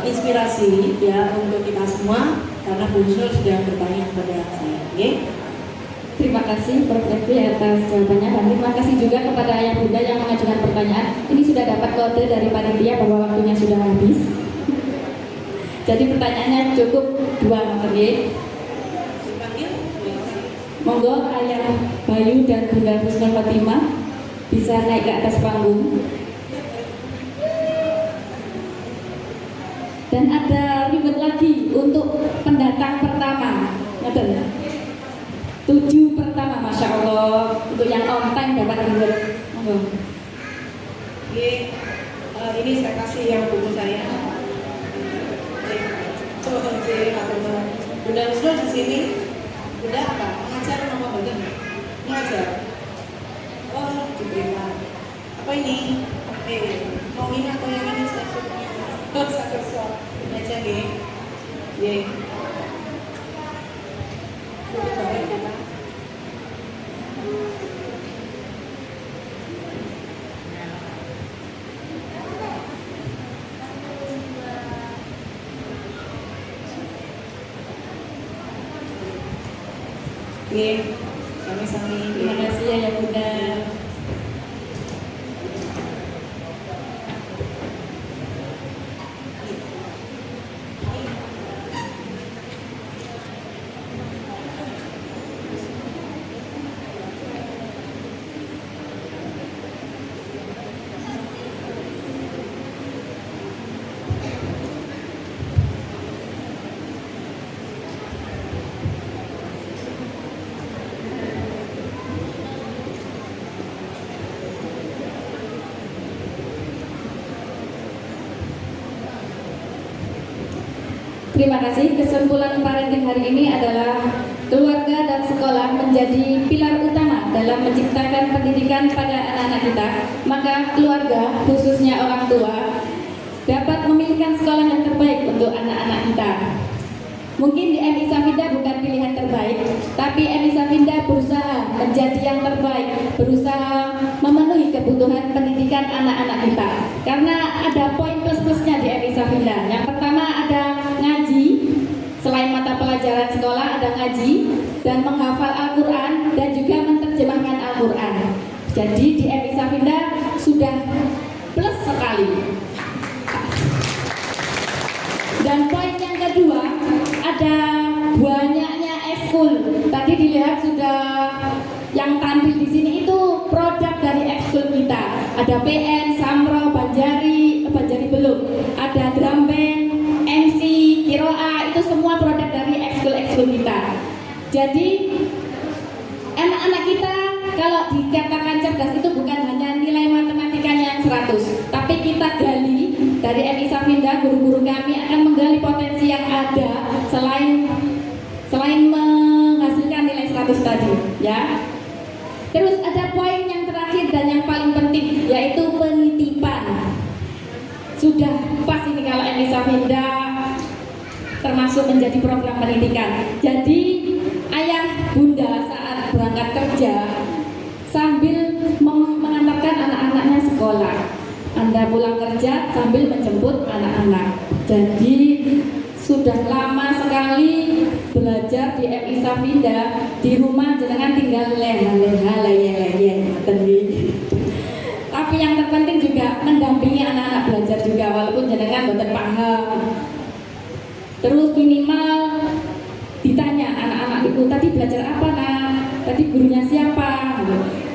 inspirasi ya untuk kita semua, karena Bu Husnul sudah bertanya kepada saya ya. Terima kasih Prof. Evi atas jawabannya, dan terima kasih juga kepada ayah bunda yang mengajukan pertanyaan. Ini sudah dapat kode dari panitia bahwa waktunya sudah habis. Jadi pertanyaannya cukup 2 materi. Monggo ayah Bayu dan Bunda Husnul Fatimah bisa naik ke atas panggung. Dan ada ribet lagi untuk pendatang pertama. Ngoten. 7 pertama, Masya Allah. Untuk yang on time dapat ribet. Monggo. Ini saya kasih yang buku saya. Bunda Husnul di sini. Bunda apa? Mengajar nama bagaimana? Mengajar. Oh, diberikan. Apa ini? Mau ini atau yang ini? Oh, satu. Baca ya. Ya. Sudah baik kita. Sami-sami. Terima kasih ayah bunda. Terima kasih. Kesimpulan parenting hari ini adalah keluarga dan sekolah menjadi pilar utama dalam menciptakan pendidikan pada anak-anak kita. Maka keluarga, khususnya orang tua, dapat memilihkan sekolah yang terbaik untuk anak-anak kita. Mungkin di MI Safinda bukan pilihan terbaik, tapi MI Safinda berusaha menjadi yang terbaik, berusaha memenuhi kebutuhan pendidikan anak-anak kita. Karena ada poin plus-plusnya di MI Safinda. Yang pertama ada ngaji, selain mata pelajaran sekolah ada dan menghafal Al-Quran dan juga menerjemahkan Al-Quran. Jadi di MI Safinda sudah plus sekali. Dan poin yang kedua, ada banyaknya ekskul. Tadi dilihat sudah yang tampil di sini itu produk dari ekskul kita. Ada PN, Samro, Banjari belum. Ada drum band, MC, Kiroa, itu semua produk dari ekskul kita. Jadi anak-anak kita kalau dikatakan cerdas itu bukan hanya nilai matematikanya yang 100, tapi kita gali dari MI Safinda, guru-guru kami akan menggali potensi yang ada selain menghasilkan nilai 100 tadi, ya. Terus ada poin yang terakhir dan yang paling penting, yaitu penitipan. Sudah pas ini kalau MI Safinda termasuk menjadi program pendidikan. Jadi ayah bunda saat berangkat kerja sambil mengantarkan anak-anaknya sekolah, Anda pulang kerja sambil menjemput anak-anak. Jadi sudah lama sekali belajar di MI Safinda, di rumah jenengan tinggal leha-leha tapi yang terpenting juga mendampingi anak-anak belajar juga walaupun jenengan boten paham. Terus minimal ditanya anak-anak itu tadi belajar apa nak? Tadi gurunya siapa?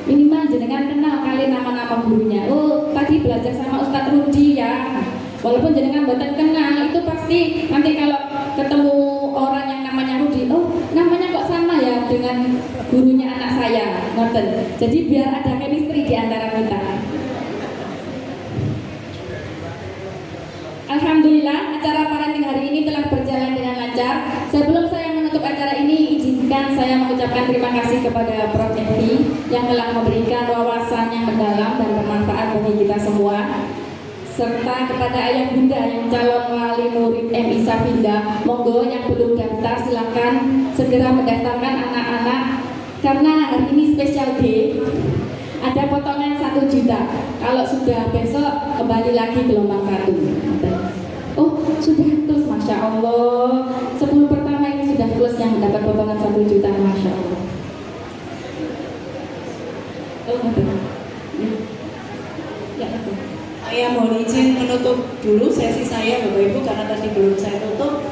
Minimal jenengan kenal kali nama-nama gurunya. Oh tadi belajar sama Ustadz Rudi ya. Walaupun jenengan boten kenal, itu pasti nanti kalau ketemu orang yang namanya Rudi, oh namanya kok sama ya dengan gurunya anak saya, ngoten. Jadi biar ada chemistry di antara kita. Alhamdulillah acara parenting hari ini telah berjalan dengan lancar. Sebelum saya menutup acara ini, izinkan saya mengucapkan terima kasih kepada Prof. Evi yang telah memberikan wawasan yang mendalam dan bermanfaat bagi kita semua, serta kepada ayah bunda yang calon wali murid MI Safinda. Monggo yang belum daftar silakan segera mendaftarkan anak-anak karena hari ini special day. Ada potongan 1 juta. Kalau sudah besok kembali lagi gelombang 1. Oh sudah close, Masya Allah. 10 pertama ini sudah close yang mendapat potongan 1 juta, Masya Allah. Oh betul. Ya betul. Saya mohon izin menutup dulu sesi saya Bapak Ibu karena tadi belum saya tutup.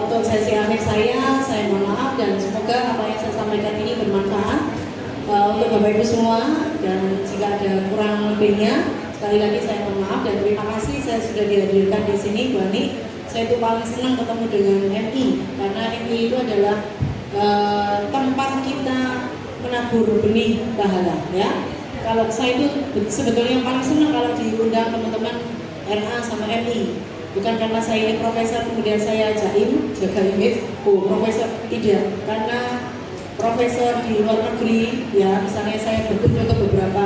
Untuk sesi akhir saya mohon maaf dan semoga apa yang saya sampaikan ini bermanfaat untuk Bapak Ibu semua, dan jika ada kurang lebihnya sekali lagi saya mohon maaf dan terima kasih saya sudah dihadirkan di sini Bu Ani. Saya itu paling senang ketemu dengan MI karena MI itu adalah tempat kita menabur benih pahala ya. Kalau saya itu sebetulnya yang paling senang kalau diundang teman-teman RA sama MI, bukan karena saya ini profesor kemudian saya jaga image, profesor tidak, karena profesor di luar negeri ya, misalnya saya berkunjung ke beberapa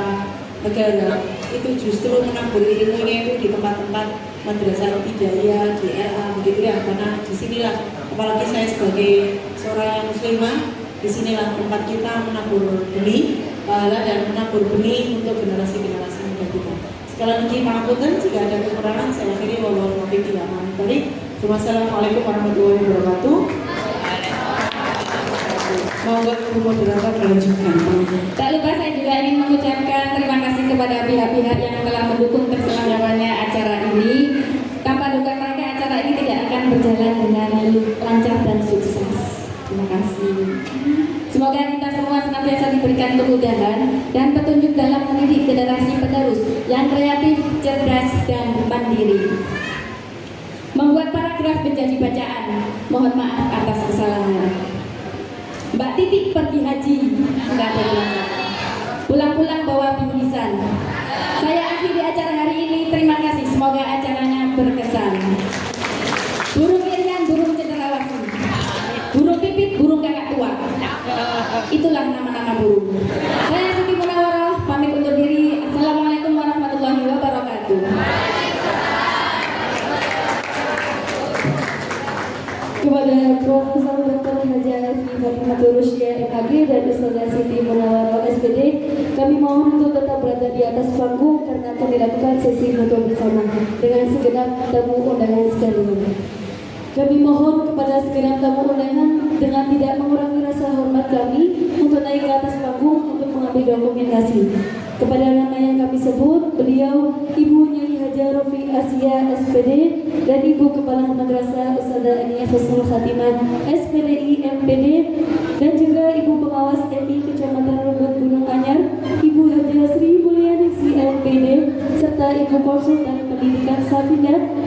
negara itu justru menabur ilmunya itu di tempat-tempat madrasah ibtidaiyah di RA begitu ya, karena disinilah apalagi saya sebagai seorang muslimah, disinilah tempat kita menabur benih pahala dan menabur benih untuk generasi-generasi muda kita. Sekali lagi pangapunten jika ada kekurangan, saya akhiri wabillahi taufiq wal hidayah. Wassalamualaikum warahmatullahi wabarakatuh. Monggo Ibu Moderator melanjutkan. Tak lupa saya juga ingin mengucapkan terima kasih kepada pihak-pihak yang telah mendukung terselenggaranya acara ini. Tanpa dukungan mereka acara ini tidak akan berjalan dengan lancar dan sukses. Terima kasih. Semoga kita semua senantiasa diberikan kemudahan dan petunjuk dalam mendidik generasi penerus yang kreatif, cerdas, dan mandiri. Membuat paragraf menjadi bacaan. Mohon maaf atas kesalahan. Mbak Titi pergi haji, nggak ada belajar. Pulang-pulang bawa bingkisan. Saya akhiri acara hari ini. Terima kasih. Semoga acaranya berkesan. Burung irian, burung cenderawasih. Burung pipit, burung kakak tua. Itulah nama-nama burung. Saya Siti Munawarah, pamit undur diri. Assalamualaikum warahmatullahi wabarakatuh. Kepada Profesor Dr. Haji Alfi Fatimah Rusya MAG dan Ustazah Siti Munawarah SPD, kami mohon untuk tetap berada di atas panggung karena akan dilakukan sesi foto bersama dengan segenap tamu undangan sekalian. Kami mohon kepada segenap tamu undangan dengan tidak mengurangi rasa hormat kami untuk naik ke atas panggung untuk mengambil dokumentasi. Kepada nama yang kami sebut, beliau Ibu Nyai Haja Rofi Asia SPD dan Ibu Kepala Madrasah Ustazah Ania Husnul Khatimah SPDI MPD dan juga Ibu Pengawas MI Kecamatan Runggut Gunung Anyar, Ibu Haja Sri Mulyani MPD serta Ibu Konsultan Pendidikan Safinda